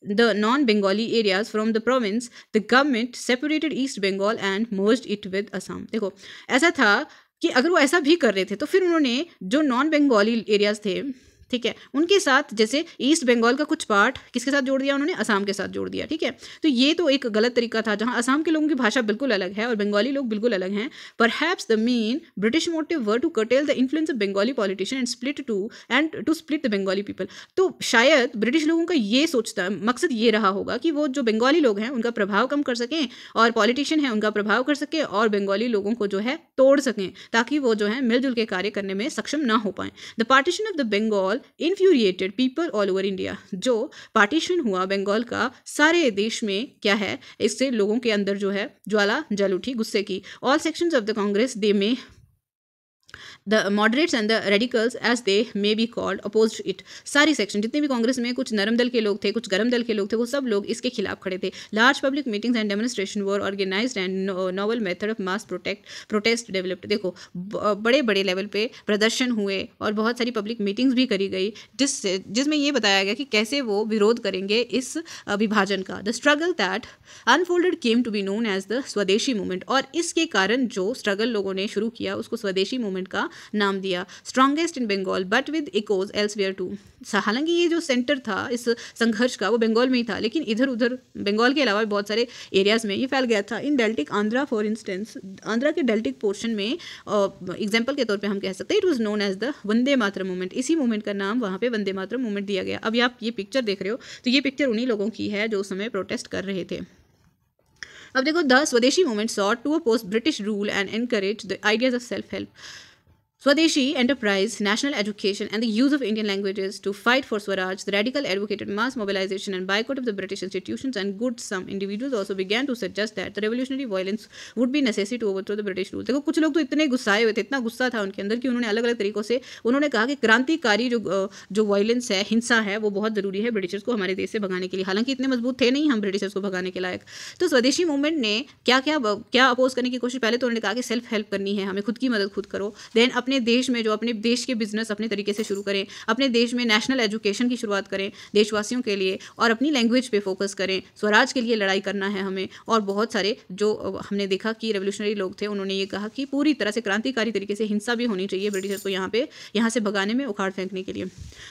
the non-Bengali areas from the province, the government separated East Bengal and merged it with Assam। देखो ऐसा था कि अगर वो ऐसा भी कर रहे थे तो फिर उन्होंने जो नॉन बंगाली एरियाज थे, ठीक है, उनके साथ जैसे ईस्ट बंगाल का कुछ पार्ट किसके साथ जोड़ दिया, उन्होंने असम के साथ जोड़ दिया। ठीक है, तो ये तो एक गलत तरीका था, जहां असम के लोगों की भाषा बिल्कुल अलग है और बंगाली लोग बिल्कुल अलग हैं। Perhaps the main British motive were to curtail the influence of Bengali politician and to split the Bengali people, तो शायद ब्रिटिश लोगों का ये मकसद ये रहा होगा कि वो जो बंगाली लोग हैं उनका प्रभाव कम कर सकें और पॉलिटिशियन है उनका प्रभाव कर सकें और बंगाली लोगों को जो है तोड़ सकें ताकि वो जो है मिलजुल के कार्य करने में सक्षम ना हो पाएं। The partition of the Bengal infuriated people all over India, जो पार्टीशन हुआ बंगाल का सारे देश में क्या है, इससे लोगों के अंदर जो है ज्वाला जल उठी गुस्से की। All sections of the Congress they may the moderates and the radicals as they may be called opposed it, सारी सेक्शन जितने भी कांग्रेस में कुछ नरम दल के लोग थे कुछ गर्म दल के लोग थे वो सब लोग इसके खिलाफ खड़े थे। Large public meetings and demonstration were organised and novel method of mass protest developed, देखो बड़े बड़े लेवल पे प्रदर्शन हुए और बहुत सारी पब्लिक मीटिंग्स भी करी गई जिसमें ये बताया गया कि कैसे वो विरोध करेंगे इस विभाजन का। The struggle that unfolded came to be known as the Swadeshi movement, और इसके कारण जो स्ट्रगल लोगों ने शुरू किया उसको स्वदेशी मूवमेंट का नाम दिया। Strongest in Bengal but with echoes elsewhere too, हालांकि ये जो सेंटर था इस संघर्ष का वो बंगाल में ही था लेकिन इधर उधर बंगाल के अलावा बहुत सारे एरियाज में ये फैल गया था। In deltaic Andhra for instance, Andhra के डेल्टिक पोर्शन में एग्जाम्पल के तौर पे हम कह सकते हैं it was known as the Vande Mataram movement, इसी मूवमेंट का नाम वहाँ पे वंदे मातरम मूवमेंट दिया गया। अभी आप ये पिक्चर देख रहे हो तो ये पिक्चर उन्हीं लोगों की है जो उस समय प्रोटेस्ट कर रहे थे। अब देखो the Swadeshi movement sought to oppose British rule and encourage the ideas of self help, Swadeshi enterprise, national education, and the use of Indian languages to fight for Swaraj. The radical advocated mass mobilization and boycott of the British institutions and good. Some individuals also began to suggest that the revolutionary violence would be necessary to overthrow the British rule. देखो कुछ लोग तो इतने गुस्साए हुए थे, इतना गुस्सा था उनके अंदर कि उन्होंने अलग अलग तरीकों से उन्होंने कहा कि क्रांतिकारी जो वायलेंस है, हिंसा है, वो बहुत ज़रूरी है ब्रिटिशर्स को हमारे देश से भगाने के लिए। हालांकि इतने मजबूत थे नहीं हम ब्रिटिशर्स को भगाने के लायक। तो स्वदेशी मूवमेंट ने क्या क्या क्या अपोज करने की कोशिश, पहले तो उन्होंने कहा कि सेल्फ हेल्प करनी है, हमें खुद की मदद खुद करो। देन अपने देश में जो अपने देश के बिजनेस अपने तरीके से शुरू करें, अपने देश में नेशनल एजुकेशन की शुरुआत करें देशवासियों के लिए, और अपनी लैंग्वेज पे फोकस करें। स्वराज के लिए लड़ाई करना है हमें। और बहुत सारे जो हमने देखा कि रेवोल्यूशनरी लोग थे, उन्होंने ये कहा कि पूरी तरह से क्रांतिकारी तरीके से हिंसा भी होनी चाहिए ब्रिटिशर्स को यहाँ से भगाने में, उखाड़ फेंकने के लिए।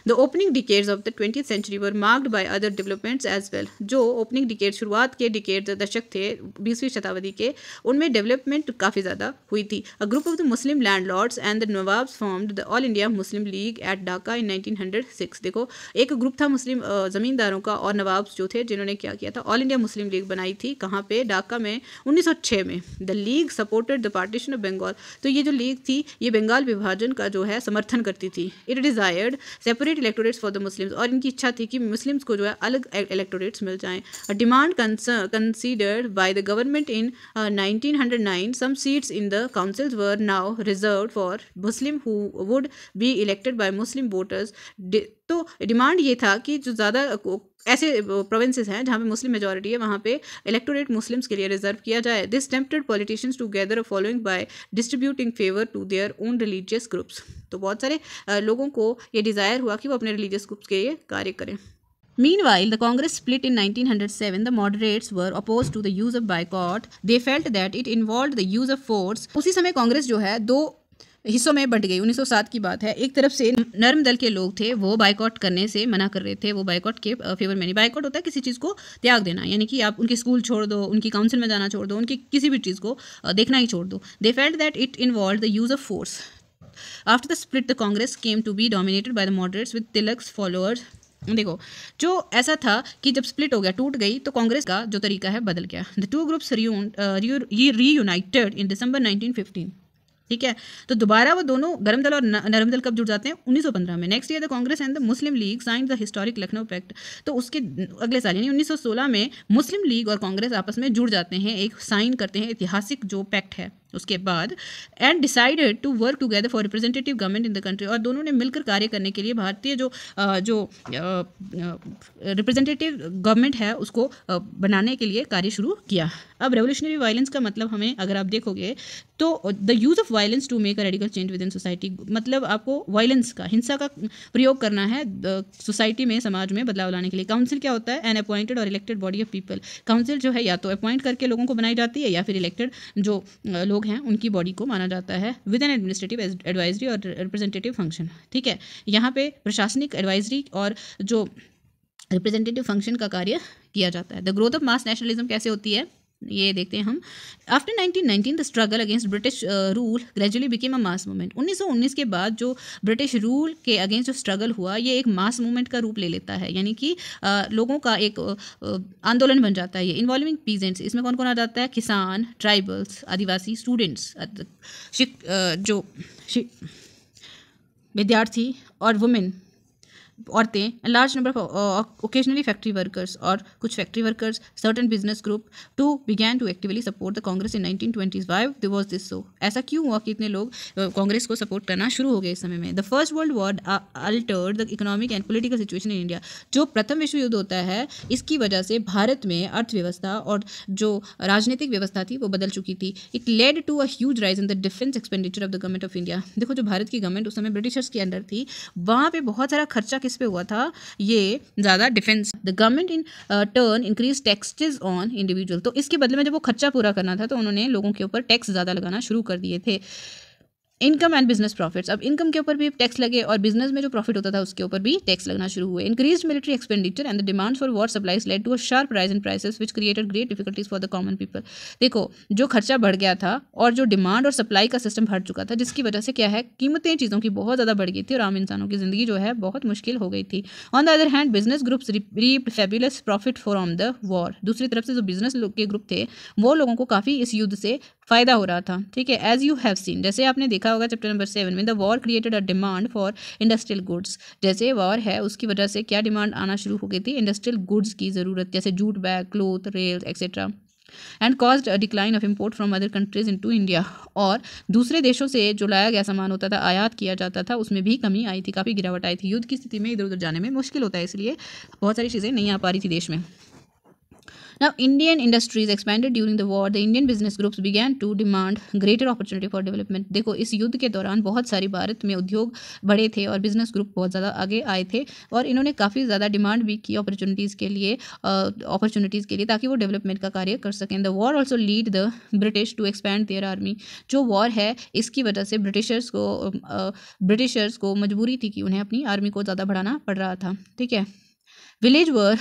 The opening decades of the 20th century were marked by other developments as well. जो ओपनिंग डिकेड, शुरुआत के डिकेड दशक थे 20वीं शताब्दी के, उनमें डेवलपमेंट काफ़ी ज़्यादा हुई थी। A group of the Muslim landlords and the nawabs formed the All India Muslim League at Dhaka in 1906। देखो एक ग्रुप था मुस्लिम ज़मींदारों का और नवाब्स जो थे, जिन्होंने क्या किया था, ऑल इंडिया मुस्लिम लीग बनाई थी। कहाँ पे? ढाका में 1906 में। The league supported the partition of Bengal. तो ये जो लीग थी ये बंगाल विभाजन का जो है समर्थन करती थी। It desired separate electorates for the Muslims, और इनकी इच्छा थी कि मुस्लिम्स को जो है अलग इलेक्टोरेट्स मिल जाएं। Demand considered by the government in 1909। Some seats in the councils were now reserved for Muslim who would be elected by Muslim voters. तो डिमांड ये था कि जो ज़्यादा ऐसे प्रोविंसेस हैं जहाँ पे मुस्लिम मेजॉरिटी है, वहाँ पे इलेक्टोरेट मुस्लिम्स के लिए रिजर्व किया जाए। This tempted politicians to gather a following by distributing favour to their own religious groups. तो बहुत सारे लोगों को ये डिज़ायर हुआ कि वो अपने रिलीजियस ग्रुप्स के लिए कार्य करें। Meanwhile, the Congress split in 1907. The moderates were opposed to the use of boycott. They felt that it involved the use of force. उसी समय कांग्रेस जो है दो हिस्सों में बंट गई। 1907 की बात है। एक तरफ से नर्म दल के लोग थे, वो बाइकआउट करने से मना कर रहे थे, वो बाइकआउट के फेवर में नहीं। बाइकआउट होता है किसी चीज़ को त्याग देना, यानी कि आप उनके स्कूल छोड़ दो, उनकी काउंसिल में जाना छोड़ दो, उनकी किसी भी चीज़ को देखना ही छोड़ दो। They felt that it involve the use of force. After the split the Congress came to be dominated by the moderates with Tilak's followers. देखो जो ऐसा था कि जब स्प्लिट हो गया, टूट गई, तो कांग्रेस का जो तरीका है बदल गया। द टू ग्रुप्स रीयूनाइटेड इन दिसंबर 1915। ठीक है, तो दोबारा वो दोनों गर्म दल और नरम दल कब जुड़ जाते हैं? 1915 में। Next year the Congress and the Muslim League signed the historic Lucknow pact. तो उसके अगले साल यानी 1916 में मुस्लिम लीग और कांग्रेस आपस में जुड़ जाते हैं, एक साइन करते हैं ऐतिहासिक जो पैक्ट है। उसके बाद and decided to work together for representative government in the country. और दोनों ने मिलकर कार्य करने के लिए भारतीय जो रिप्रेजेंटेटिव गवर्नमेंट है उसको बनाने के लिए कार्य शुरू किया। अब रेवोल्यूशनरी वायलेंस का मतलब हमें अगर आप देखोगे तो the use of violence to make a radical change within society. मतलब आपको वायलेंस का, हिंसा का प्रयोग करना है सोसाइटी में, समाज में बदलाव लाने के लिए। काउंसिल क्या होता है? एन अपॉइंटेड और elected body of people. Council जो है या तो अपॉइंट करके लोगों को बनाई जाती है या फिर इलेक्टेड जो लोग हैं उनकी बॉडी को माना जाता है विद एन एडमिनिस्ट्रेटिव एडवाइजरी और रिप्रेजेंटेटिव फंक्शन। ठीक है, यहाँ पे प्रशासनिक एडवाइजरी और जो रिप्रेजेंटेटिव फंक्शन का कार्य किया जाता है। The growth of mass nationalism कैसे होती है ये देखते हैं हम। After 1919 the struggle against British rule gradually became a mass movement. 1919 के बाद जो ब्रिटिश रूल के अगेंस्ट जो स्ट्रगल हुआ ये एक मास मूवमेंट का रूप ले लेता है, यानी कि लोगों का एक आंदोलन बन जाता है ये। इन्वॉल्विंग पीजेंट्स, इसमें कौन कौन आ जाता है? किसान, ट्राइबल्स, आदिवासी, स्टूडेंट्स, जो विद्यार्थी और वुमेन, औरतें, large number of occasionally factory workers और कुछ factory workers, certain business group to began to actively support the Congress in 1920s। Why was this so? ऐसा क्यों हुआ कि इतने लोग कांग्रेस को सपोर्ट करना शुरू हो गए इस समय में? The first world war Altered the economic and political situation in India. जो प्रथम विश्व युद्ध होता है इसकी वजह से भारत में अर्थव्यवस्था और जो राजनीतिक व्यवस्था थी वो बदल चुकी थी। It led to a huge rise in the defence expenditure of the government of India. देखो जो भारत की गवर्नमेंट उस समय ब्रिटिशर्स के अंडर थी, वहाँ पे बहुत सारा खर्चा किस पे हुआ था? ये ज़्यादा defence. The government in turn increase taxes on individual. तो इसके बदले में जब वो खर्चा पूरा करना था तो उन्होंने लोगों के ऊपर टैक्स ज़्यादा लगाना शुरू कर दिए थे। इनकम एंड बिजनेस प्रॉफिट्स, अब इनकम के ऊपर भी टैक्स लगे और बिजनेस में जो प्रॉफिट होता था उसके ऊपर भी टैक्स लगना शुरू हुए। Increased military expenditure and the demand for war supplies led to a sharp rise in prices which created great difficulties for the common people. देखो जो खर्चा बढ़ गया था और जो डिमांड और सप्लाई का सिस्टम हट चुका था, जिसकी वजह से क्या है, कीमतें चीज़ों की बहुत ज़्यादा बढ़ गई थी और आम इंसानों की ज़िंदगी जो है बहुत मुश्किल हो गई थी। On the other hand business groups reaped fabulous profit from the war. दूसरी तरफ से जो बिजनेस के ग्रुप थे वो लोगों को काफ़ी इस युद्ध से फ़ायदा हो रहा था। ठीक है, एज यू हैव सीन, जैसे आपने देखा लिखा होगा चैप्टर नंबर 7 में, the war created a demand for industrial goods. जैसे वॉर है उसकी वजह से क्या डिमांड आना शुरू हो गई थी, इंडस्ट्रियल गुड्स की ज़रूरत, जैसे jute bag, cloth, rail etcetera, and caused a decline of import from other countries into India. और दूसरे देशों से जो लाया गया सामान होता था, आयात किया जाता था, उसमें भी कमी आई थी, काफ़ी गिरावट आई थी। युद्ध की स्थिति में इधर उधर जाने में मुश्किल होता है, इसलिए बहुत सारी चीज़ें नहीं आ पा रही थी देश में। Now, Indian industries expanded during the war. The Indian business groups began to demand greater opportunity for development. देखो, इस युद्ध के दौरान बहुत सारी भारत में उद्योग बढ़े थे और बिजनेस ग्रुप बहुत ज़्यादा आगे आए थे और इन्होंने काफ़ी ज़्यादा डिमांड भी की अपॉर्चुनिटीज़ के लिए ताकि वो डेवलपमेंट का कार्य कर सकें। The war also lead the British to expand their army. जो वॉर है इसकी वजह से ब्रिटिशर्स को मजबूरी थी कि उन्हें अपनी आर्मी को ज़्यादा बढ़ाना पड़ रहा था। ठीक है। Village were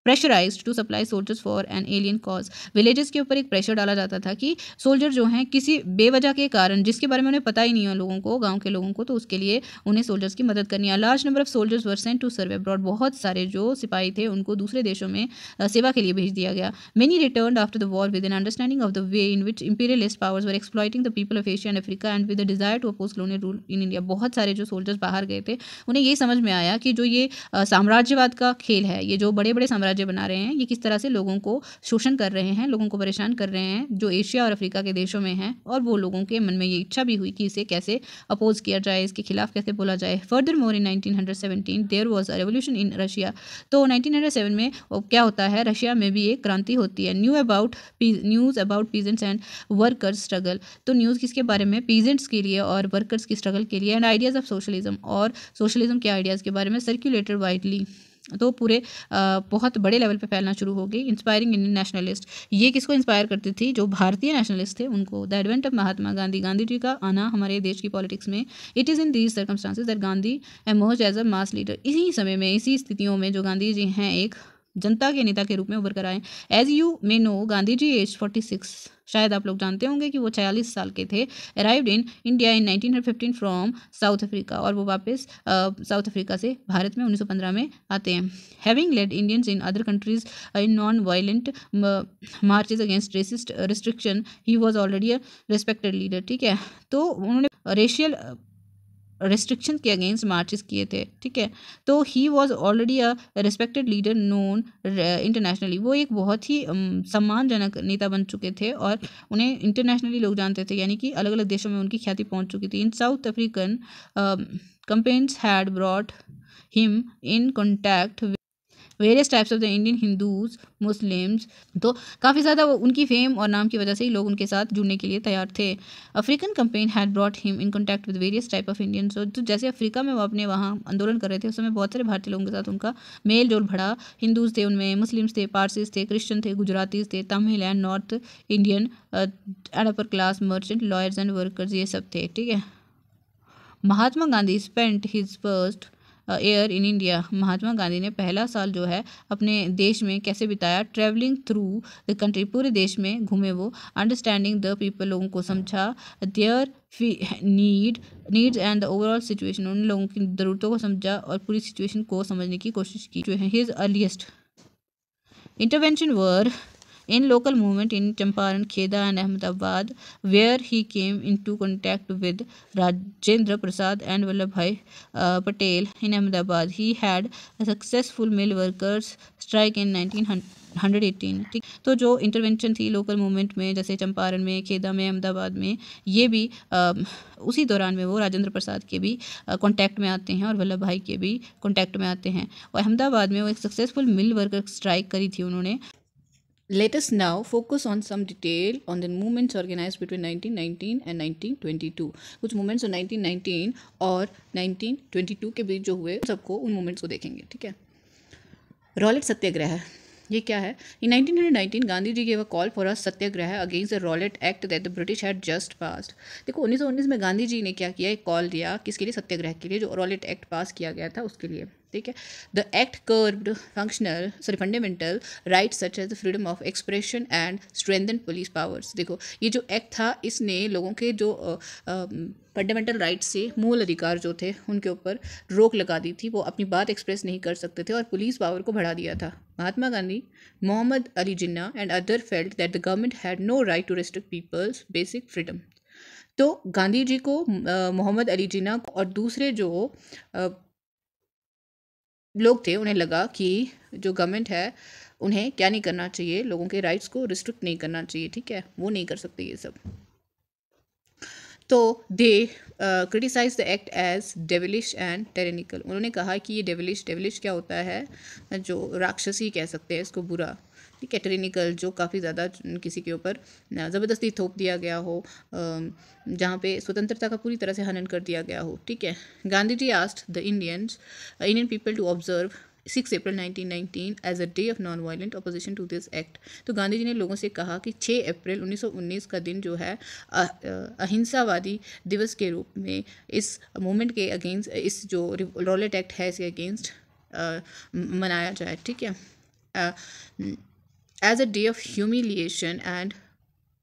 pressurised to supply soldiers for an alien cause. Villages के ऊपर एक प्रेशर डाला जाता था कि सोल्जर जो हैं किसी बेवजह के कारण, जिसके बारे में उन्हें पता ही नहीं है लोगों को, गांव के लोगों को, तो उसके लिए उन्हें सोल्जर्स की मदद करनी है। Large number of soldiers were sent to serve abroad. बहुत सारे जो सिपाही थे उनको दूसरे देशों में सेवा के लिए भेज दिया गया। Many returned after the war with an understanding of the way in which imperialist powers were exploiting the people of Asia and Africa and with the desire to oppose colonial rule in India. बहुत सारे जो सोल्जर्स बाहर गए थे उन्हें ये समझ में आया कि जो ये साम्राज्यवाद का खेल है, ये जो बड़े बड़े साम्राज्य बना रहे हैं, ये किस तरह से लोगों को शोषण कर रहे हैं, लोगों को परेशान कर रहे हैं जो एशिया और अफ्रीका के देशों में हैं। और वो लोगों के मन में ये इच्छा भी हुई कि इसे कैसे अपोज किया जाए, इसके खिलाफ कैसे बोला जाए। Furthermore in 1917 there was a revolution in Russia. तो 1907 में क्या होता है, रशिया में भी एक क्रांति होती है। News about peasants and workers struggle. तो न्यूज़ किसके बारे में, पीजेंट्स के लिए और वर्कर्स की स्ट्रगल के लिए। एंड आइडियाज़ ऑफ सोशलिज्म, और सोशलिज्म के आइडियाज़ के बारे में सर्कुलेटेड वाइडली। तो पूरे बहुत बड़े लेवल पे फैलना शुरू हो गई। इंस्पायरिंग इंडियन नेशनलिस्ट, ये किसको इंस्पायर करती थी, जो भारतीय नेशनलिस्ट थे उनको। The advent of Mahatma Gandhi, Gandhi ji का आना हमारे देश की पॉलिटिक्स में। It is in these circumstances that Gandhi emerge as a mass leader. इसी समय में, इसी स्थितियों में जो गांधी जी हैं एक जनता के नेता के रूप में उभर कर आए। As you may know, Gandhi ji as 46, शायद आप लोग जानते होंगे कि वो 46 साल के थे। Arrived in India in 1915 from south Africa, और वो वापस साउथ अफ्रीका से भारत में 1915 में आते हैं। Having led Indians in other countries in non violent marches against racist restriction, he was already a respected leader. ठीक है। तो उन्होंने रेशियल रेस्ट्रिक्शन के अगेंस्ट मार्चेस किए थे। ठीक है। तो he was already a respected leader known internationally. वो एक बहुत ही सम्मानजनक नेता बन चुके थे और उन्हें इंटरनेशनली लोग जानते थे, यानी कि अलग अलग देशों में उनकी ख्याति पहुंच चुकी थी। In South African campaigns had brought him in contact various types of the Indian Hindus, Muslims. तो काफ़ी ज़्यादा उनकी फेम और नाम की वजह से ही लोग उनके साथ जुड़ने के लिए तैयार थे। African campaign had brought him in contact with various type of Indians. तो जैसे अफ्रीका में वो अपने वहाँ आंदोलन कर रहे थे, उस समय बहुत सारे भारतीय लोगों के साथ उनका मेल जोल बढ़ा। हिंदूज थे उनमें, मुस्लिम्स थे, पारसीज थे, क्रिश्चियन थे, गुजरातीज थे, Tamil and North Indian and upper class merchant, lawyers and workers, ये सब थे। ठीक है। Mahatma Gandhi spent his first year in India. Mahatma Gandhi ने पहला साल जो है अपने देश में कैसे बिताया, ट्रैवलिंग थ्रू द कंट्री, पूरे देश में घूमे वो। अंडरस्टैंडिंग द पीपल, लोगों को समझा। There needs and the overall situation, उन लोगों की ज़रूरतों को समझा और पूरी सिचुएशन को समझने की कोशिश की। जो है his earliest intervention were in local movement in Champaran, Kheda and Ahmedabad, where he came into contact with Rajendra Prasad and Vallabhbhai Patel in Ahmedabad. He had a successful mill workers strike in 1918। ठीक। तो जो इंटरवेंशन थी लोकल मूवमेंट में, जैसे चंपारण में, खेदा में, अहमदाबाद में, ये भी उसी दौरान में वो राजेंद्र प्रसाद के भी कांटेक्ट में आते हैं और वल्लभ भाई के भी कांटेक्ट में आते हैं। और अहमदाबाद में वो एक सक्सेसफुल मिल वर्कर स्ट्राइक करी थी उन्होंने। Let us now focus on some detail on the movements organized between 1919 and 1922। कुछ movements जो 1919 और 1922 के बीच जो हुए सबको, उन movements को देखेंगे। ठीक है। रॉलेट सत्याग्रह, ये क्या है? इन 1919 Gandhi ji gave a call for a Satyagraha against the Rowlatt act that the British had just passed. देखो 1919 में गांधी जी ने क्या किया, एक कॉल दिया, किसके लिए? सत्याग्रह के लिए, जो रॉलेट एक्ट पास किया गया था उसके लिए। ठीक है। The act curbed fundamental rights such as the freedom of expression and strengthen police powers. देखो ये जो एक्ट था, इसने लोगों के जो फंडामेंटल राइट्स से, मूल अधिकार जो थे, उनके ऊपर रोक लगा दी थी। वो अपनी बात एक्सप्रेस नहीं कर सकते थे और पुलिस पावर को बढ़ा दिया था। Mahatma Gandhi, Mohammad Ali Jinnah and other felt that the government had no right to restrict people's basic freedom. तो गांधी जी को मोहम्मद अली जिन्ना और दूसरे जो लोग थे उन्हें लगा कि जो गवर्नमेंट है उन्हें क्या नहीं करना चाहिए, लोगों के राइट्स को रिस्ट्रिक्ट नहीं करना चाहिए, ठीक है, वो नहीं कर सकते ये सब। तो they criticise the act as devilish and tyrannical. उन्होंने कहा कि ये डेविलिश क्या होता है, जो राक्षसी कह सकते हैं इसको, बुरा, ठीक है, टेरेनिकल जो काफ़ी ज़्यादा किसी के ऊपर ज़बरदस्ती थोप दिया गया हो, जहाँ पे स्वतंत्रता का पूरी तरह से हनन कर दिया गया हो, ठीक है। Gandhi ji asked the Indian people to observe 6 April 1919 as a day of non violent opposition to this act. तो गांधी जी ने लोगों से कहा कि 6 अप्रैल 1919 का दिन जो है अहिंसावादी दिवस के रूप में इस मूवमेंट के अगेंस्ट, इस जो रॉलेट एक्ट है इसके अगेंस्ट मनाया जाए, ठीक है, as a day of humiliation and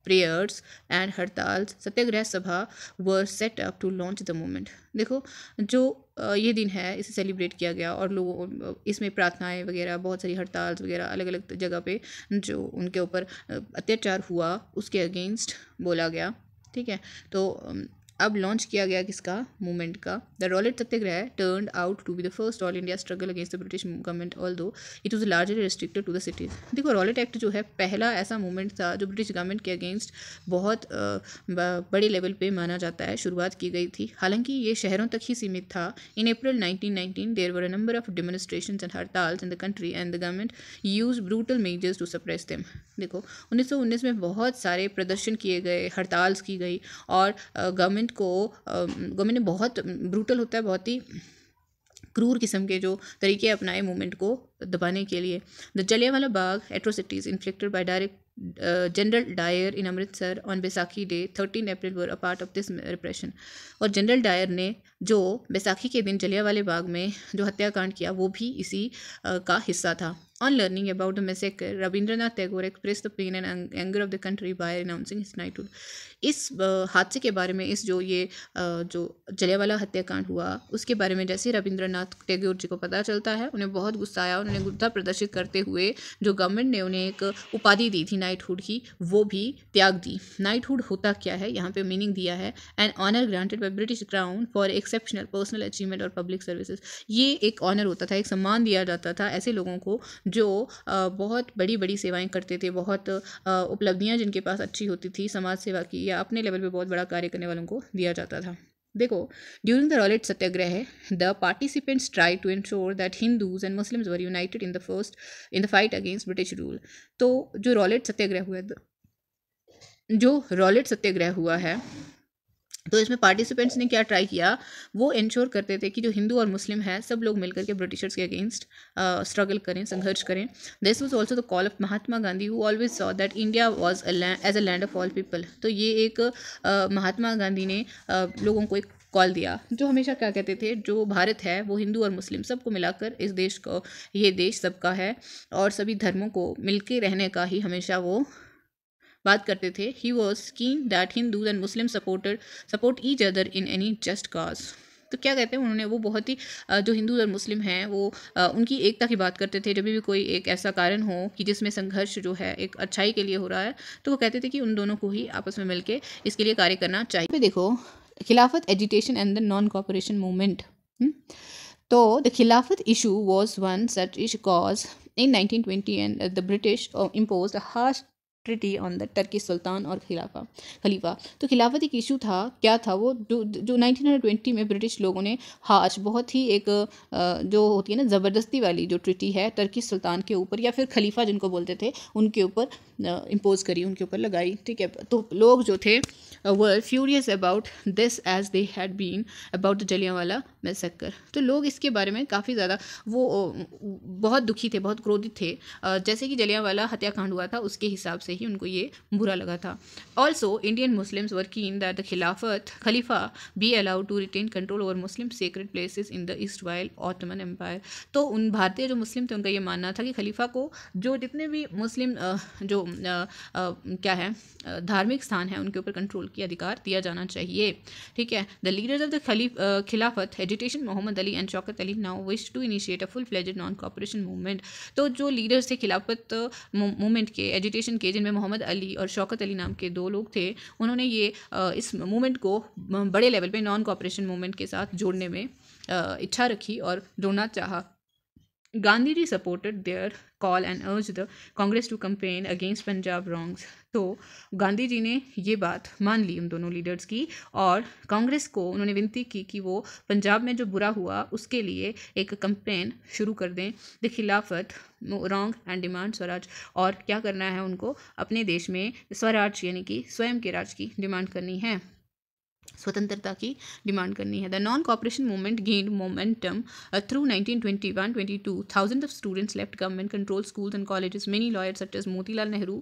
prayers and hartal Satyagraha Sabha were set up to launch the movement. देखो जो ये दिन है इसे सेलिब्रेट किया गया और लोगों इसमें प्रार्थनाएं वगैरह, बहुत सारी हड़ताल वगैरह अलग अलग जगह पे जो उनके ऊपर अत्याचार हुआ उसके अगेंस्ट बोला गया, ठीक है। तो अब लॉन्च किया गया किसका, मूवमेंट का। The Rowlatt satyagraha turned out to be the first all India struggle against the British government although it was largely restricted to the cities. देखो रॉलेट एक्ट जो है पहला ऐसा मूवमेंट था जो ब्रिटिश गवर्नमेंट के अगेंस्ट बहुत बड़े लेवल पे माना जाता है, शुरुआत की गई थी, हालांकि ये शहरों तक ही सीमित था। In April 1919 there were a number of demonstrations and hartals in the country and the government use brutal measures to suppress them. देखो 1919 में बहुत सारे प्रदर्शन किए गए, हड़ताल्स की गई और गवर्नमेंट ने बहुत ब्रूटल होता है, बहुत ही क्रूर किस्म के जो तरीके अपनाए मूवमेंट को दबाने के लिए। The Jallianwala Bagh atrocities inflicted by direct general Dyer in Amritsar on Baisakhi day 13 April were a part of this repression. और जनरल डायर ने जो बैसाखी के दिन जलियांवाले बाग में जो हत्याकांड किया वो भी इसी का हिस्सा था। On learning about the massacre, Rabindranath Tagore expressed the pain and anger of the country by renouncing his knighthood. इस हादसे के बारे में, इस जो ये जो जलियांवाला हत्याकांड हुआ उसके बारे में जैसे रविंद्रनाथ टैगोर जी को पता चलता है, उन्हें बहुत गुस्सा आया। उन्होंने गुस्सा प्रदर्शित करते हुए जो गवर्नमेंट ने उन्हें एक उपाधि दी थी नाइटहुड की, वो भी त्याग दी। नाइटहुड होता क्या है, यहाँ पे मीनिंग दिया है, an honour granted by British crown for exceptional personal achievement और पब्लिक सर्विसेज। ये एक ऑनर होता था, एक सम्मान दिया जाता था ऐसे लोगों को जो बहुत बड़ी बड़ी सेवाएं करते थे, बहुत उपलब्धियां जिनके पास अच्छी होती थी समाज सेवा की या अपने लेवल पे बहुत बड़ा कार्य करने वालों को दिया जाता था। देखो during the Rowlatt satyagraha the participants try to ensure that Hindus and Muslims were united in the fight against British rule. तो जो रॉलेट सत्याग्रह हुआ है तो इसमें पार्टिसिपेंट्स ने क्या ट्राई किया, वो इंश्योर करते थे कि जो हिंदू और मुस्लिम हैं सब लोग मिलकर के ब्रिटिशर्स के अगेंस्ट स्ट्रगल करें, संघर्ष करें। This was also the call of Mahatma Gandhi who always saw that India was as a land of all people. तो ये एक महात्मा गांधी ने लोगों को एक कॉल दिया जो हमेशा क्या कहते थे, जो भारत है वो हिंदू और मुस्लिम सबको मिलाकर इस देश को, ये देश सबका है और सभी धर्मों को मिलके रहने का ही हमेशा वो बात करते थे। He was keen that Hindus and Muslim support each other in any just cause. तो क्या कहते हैं उन्होंने, वो बहुत ही जो हिंदू और मुस्लिम हैं वो उनकी एकता की बात करते थे। जब भी कोई एक ऐसा कारण हो कि जिसमें संघर्ष जो है एक अच्छाई के लिए हो रहा है तो वो कहते थे कि उन दोनों को ही आपस में मिलके इसके लिए कार्य करना चाहिए। देखो Khilafat agitation and the non cooperation movement. तो the Khilafat issue was one such इश cause in 1920 and the British imposed a harsh treaty on the Turkey sultan और खलीफा। तो खिलाफत एक इशू था, क्या था वो, जो 1920 में ब्रिटिश लोगों ने हार्श, बहुत ही एक जो होती है ना ज़बरदस्ती वाली जो ट्रिटी है टर्की सुल्तान के ऊपर या फिर खलीफा जिनको बोलते थे उनके ऊपर इम्पोज करी, उनके ऊपर लगाई, ठीक है। तो लोग जो थे were furious about this as they had been about the Jallianwala massacre. तो लोग इसके बारे में काफ़ी ज़्यादा वो बहुत दुखी थे, बहुत क्रोधित थे, जैसे कि जलियांवाला हत्याकांड हुआ था उसके हिसाब से ही उनको ये बुरा लगा था। Also Indian Muslims were keen that the khalifa be allowed to retain control over Muslim sacred places in the east while Ottoman empire. तो उन भारतीय जो मुस्लिम थे उनका ये मानना था कि खलीफा को जो जितने भी मुस्लिम जो क्या है धार्मिक स्थान है उनके ऊपर कंट्रोल की अधिकार दिया जाना चाहिए, ठीक है। The leaders of the Khilafat agitation Mohammad Ali and Shaukat Ali now wish to initiate a full fledged non cooperation movement. तो जो लीडर्स थे खिलाफत मूवमेंट के, एजिटेशन के, जिनमें मोहम्मद अली और शौकत अली नाम के 2 लोग थे, उन्होंने ये इस मूवमेंट को बड़े लेवल पे नॉन कॉपरेशन मूवमेंट के साथ जोड़ने में इच्छा रखी और जोड़ना चाहा। Gandhi supported their call and urge the Congress to campaign against Punjab wrongs. तो गांधी जी ने ये बात मान ली उन दोनों लीडर्स की और कांग्रेस को उन्होंने विनती की कि वो पंजाब में जो बुरा हुआ उसके लिए एक कंपेन शुरू कर दें, द खिलाफत रॉन्ग एंड डिमांड स्वराज। और क्या करना है उनको, अपने देश में स्वराज यानी कि स्वयं के राज की डिमांड करनी है, स्वतंत्रता की डिमांड करनी है। The non cooperation movement gained momentum through 1921-22 thousands of students left government controlled schools and colleges. Many lawyers such as Motilal Nehru,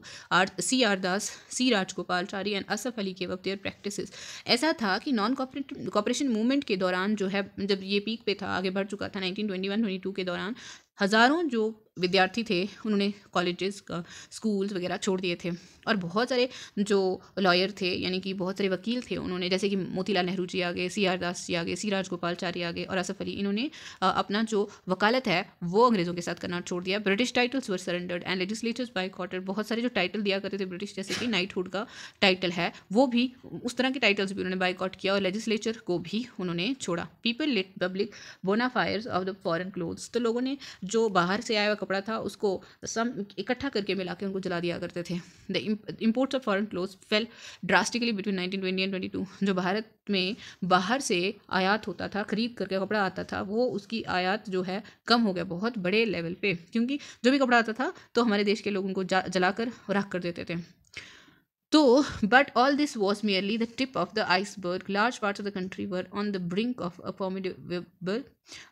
C.R. Das, C. Rajgopalachari and Asaf Ali gave up their practices. ऐसा था कि नॉन कॉपरेशन मूवमेंट के दौरान जो है, जब ये पीक पे था, आगे बढ़ चुका था 1921-22 के दौरान, हज़ारों जो विद्यार्थी थे उन्होंने कॉलेजेस स्कूल्स वगैरह छोड़ दिए थे और बहुत सारे जो लॉयर थे यानी कि बहुत सारे वकील थे उन्होंने, जैसे कि मोतीलाल नेहरू जी आ गए, C.R. दास जी आ गए, C. राजगोपालाचारी आ गए और असफ अली, इन्होंने अपना जो वकालत है वो अंग्रेज़ों के साथ करना छोड़ दिया। British titles were surrendered and legislatures बायकॉटेड। बहुत सारे जो टाइटल दिया करते थे ब्रिटिश, जैसे कि नाइटहुड का टाइटल है, वो भी उस तरह के टाइटल्स भी उन्होंने बायकॉट किया और लेजिस्लेचर को भी उन्होंने छोड़ा। People lit public bonfires of the foreign clothes. तो लोगों ने जो बाहर से आया हुआ कपड़ा था उसको सम इकट्ठा करके मिला के उनको जला दिया करते थे। The imports of foreign clothes fail drastically between 1920 and 22। जो भारत में बाहर से आयात होता था, खरीद करके कपड़ा आता था, वो उसकी आयात जो है कम हो गया बहुत बड़े लेवल पे, क्योंकि जो भी कपड़ा आता था तो हमारे देश के लोग उनको जलाकर राख कर देते थे। तो but all this was merely the tip of the iceberg. Large parts of the country were on the brink of a formidable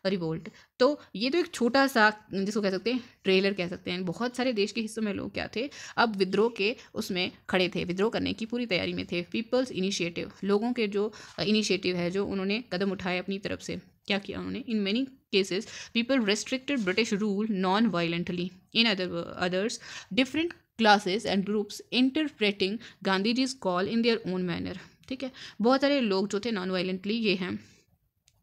revolt. तो ये तो एक छोटा सा, जिसको कह सकते हैं ट्रेलर कह सकते हैं, बहुत सारे देश के हिस्सों में लोग क्या थे, अब विद्रोह के उसमें खड़े थे, विद्रोह करने की पूरी तैयारी में थे। पीपल्स इनिशिएटिव, लोगों के जो इनिशिएटिव है, जो उन्होंने कदम उठाए अपनी तरफ से, क्या किया उन्होंने, in many cases people restricted British rule non-violently. In others different classes and groups interpreting Gandhiji's call in their own manner. ठीक है, बहुत सारे लोग जो थे नॉन वायलेंटली ये हैं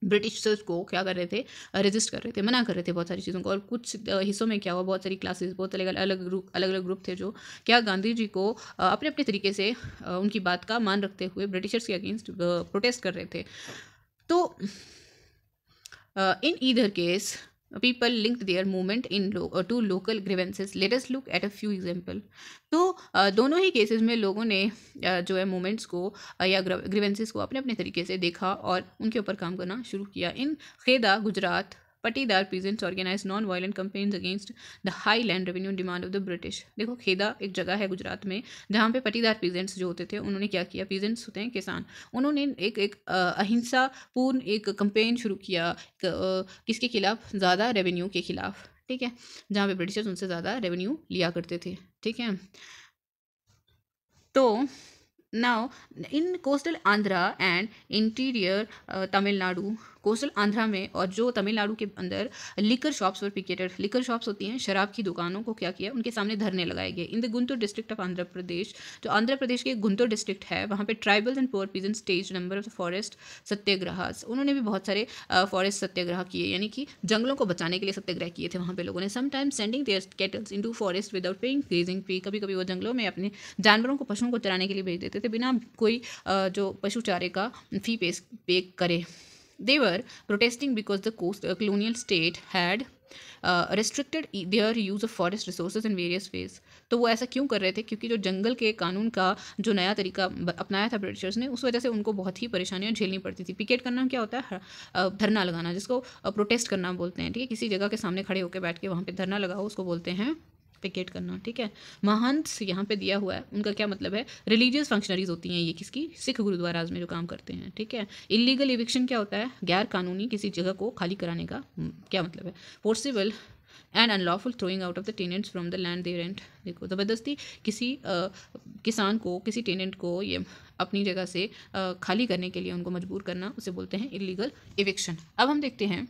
ब्रिटिशर्स को क्या कर रहे थे, रेजिस्ट कर रहे थे, मना कर रहे थे बहुत सारी चीज़ों को। और कुछ हिस्सों में क्या हुआ, बहुत सारी क्लासेस, बहुत अलग अलग ग्रुप थे जो क्या गांधी जी को अपने अपने तरीके से उनकी बात का मान रखते हुए ब्रिटिशर्स के अगेंस्ट प्रोटेस्ट कर रहे थे। तो in either case people linked their movement to local grievances. Let us look at a few example. तो दोनों ही केसेस में लोगों ने जो है मूवमेंट्स को या ग्रीवेंसेस को अपने अपने तरीके से देखा और उनके ऊपर काम करना शुरू किया। इन Kheda Gujarat Patidar peasants organise non violent campaigns against the high land revenue demand of the British. देखो खेदा एक जगह है गुजरात में जहाँ पे पटीदार पीजेंट्स जो होते थे उन्होंने क्या किया, पीजेंट्स होते हैं किसान, उन्होंने एक अहिंसापूर्ण एक कंपेन शुरू किया किसके खिलाफ, ज़्यादा रेवेन्यू के खिलाफ। ठीक है, जहाँ पे ब्रिटिशर्स उनसे ज़्यादा रेवेन्यू लिया करते थे। ठीक है, तो now in coastal Andhra and interior Tamil Nadu, coastal Andhra में और जो तमिलनाडु के अंदर लिकर शॉप्स पर पिकेटेड, लिकर शॉप्स होती हैं शराब की दुकानों को क्या किया, उनके सामने धरने लगाए गए। In the Guntur district of Andhra Pradesh, जो आंध्र प्रदेश के गुंटूर डिस्ट्रिक्ट है, वहाँ पे tribals and poor peasants stage number of forest satyagraha. उन्होंने भी बहुत सारे फॉरेस्ट सत्याग्रह किए, यानी कि जंगलों को बचाने के लिए सत्याग्रह किए थे वहाँ पे लोगों ने। Sometimes sending their cattles into forest without paying grazing fee. कभी कभी वो जंगलों में अपने जानवरों को, पशुओं को चराने के लिए भेज देते थे बिना कोई जो पशु चारे का फी पे करे। They were protesting because the colonial state had restricted their use of forest resources in various ways. तो वो ऐसा क्यों कर रहे थे, क्योंकि जो जंगल के कानून का जो नया तरीका अपनाया था ब्रिटिशर्स ने, उस वजह से उनको बहुत ही परेशानियां झेलनी पड़ती थी। पिकेट करना क्या होता है, धरना लगाना, जिसको प्रोटेस्ट करना बोलते हैं। ठीक है, किसी जगह के सामने खड़े होकर बैठ के वहाँ पे धरना लगाओ, उसको बोलते हैं पिकेट करना। ठीक है, महंत यहाँ पे दिया हुआ है, उनका क्या मतलब है, रिलीजियस फंक्शनरीज होती हैं ये, किसकी, सिख गुरुद्वाराज में जो काम करते हैं। ठीक है, इलीगल इविक्शन क्या होता है, गैर कानूनी किसी जगह को खाली कराने का क्या मतलब है। Forcible and unlawful throwing out of the tenants from the land they rent. देखो, ज़बरदस्ती किसी किसान को, किसी टेनेंट को ये अपनी जगह से खाली करने के लिए उनको मजबूर करना, उसे बोलते हैं इलीगल इविक्शन। अब हम देखते हैं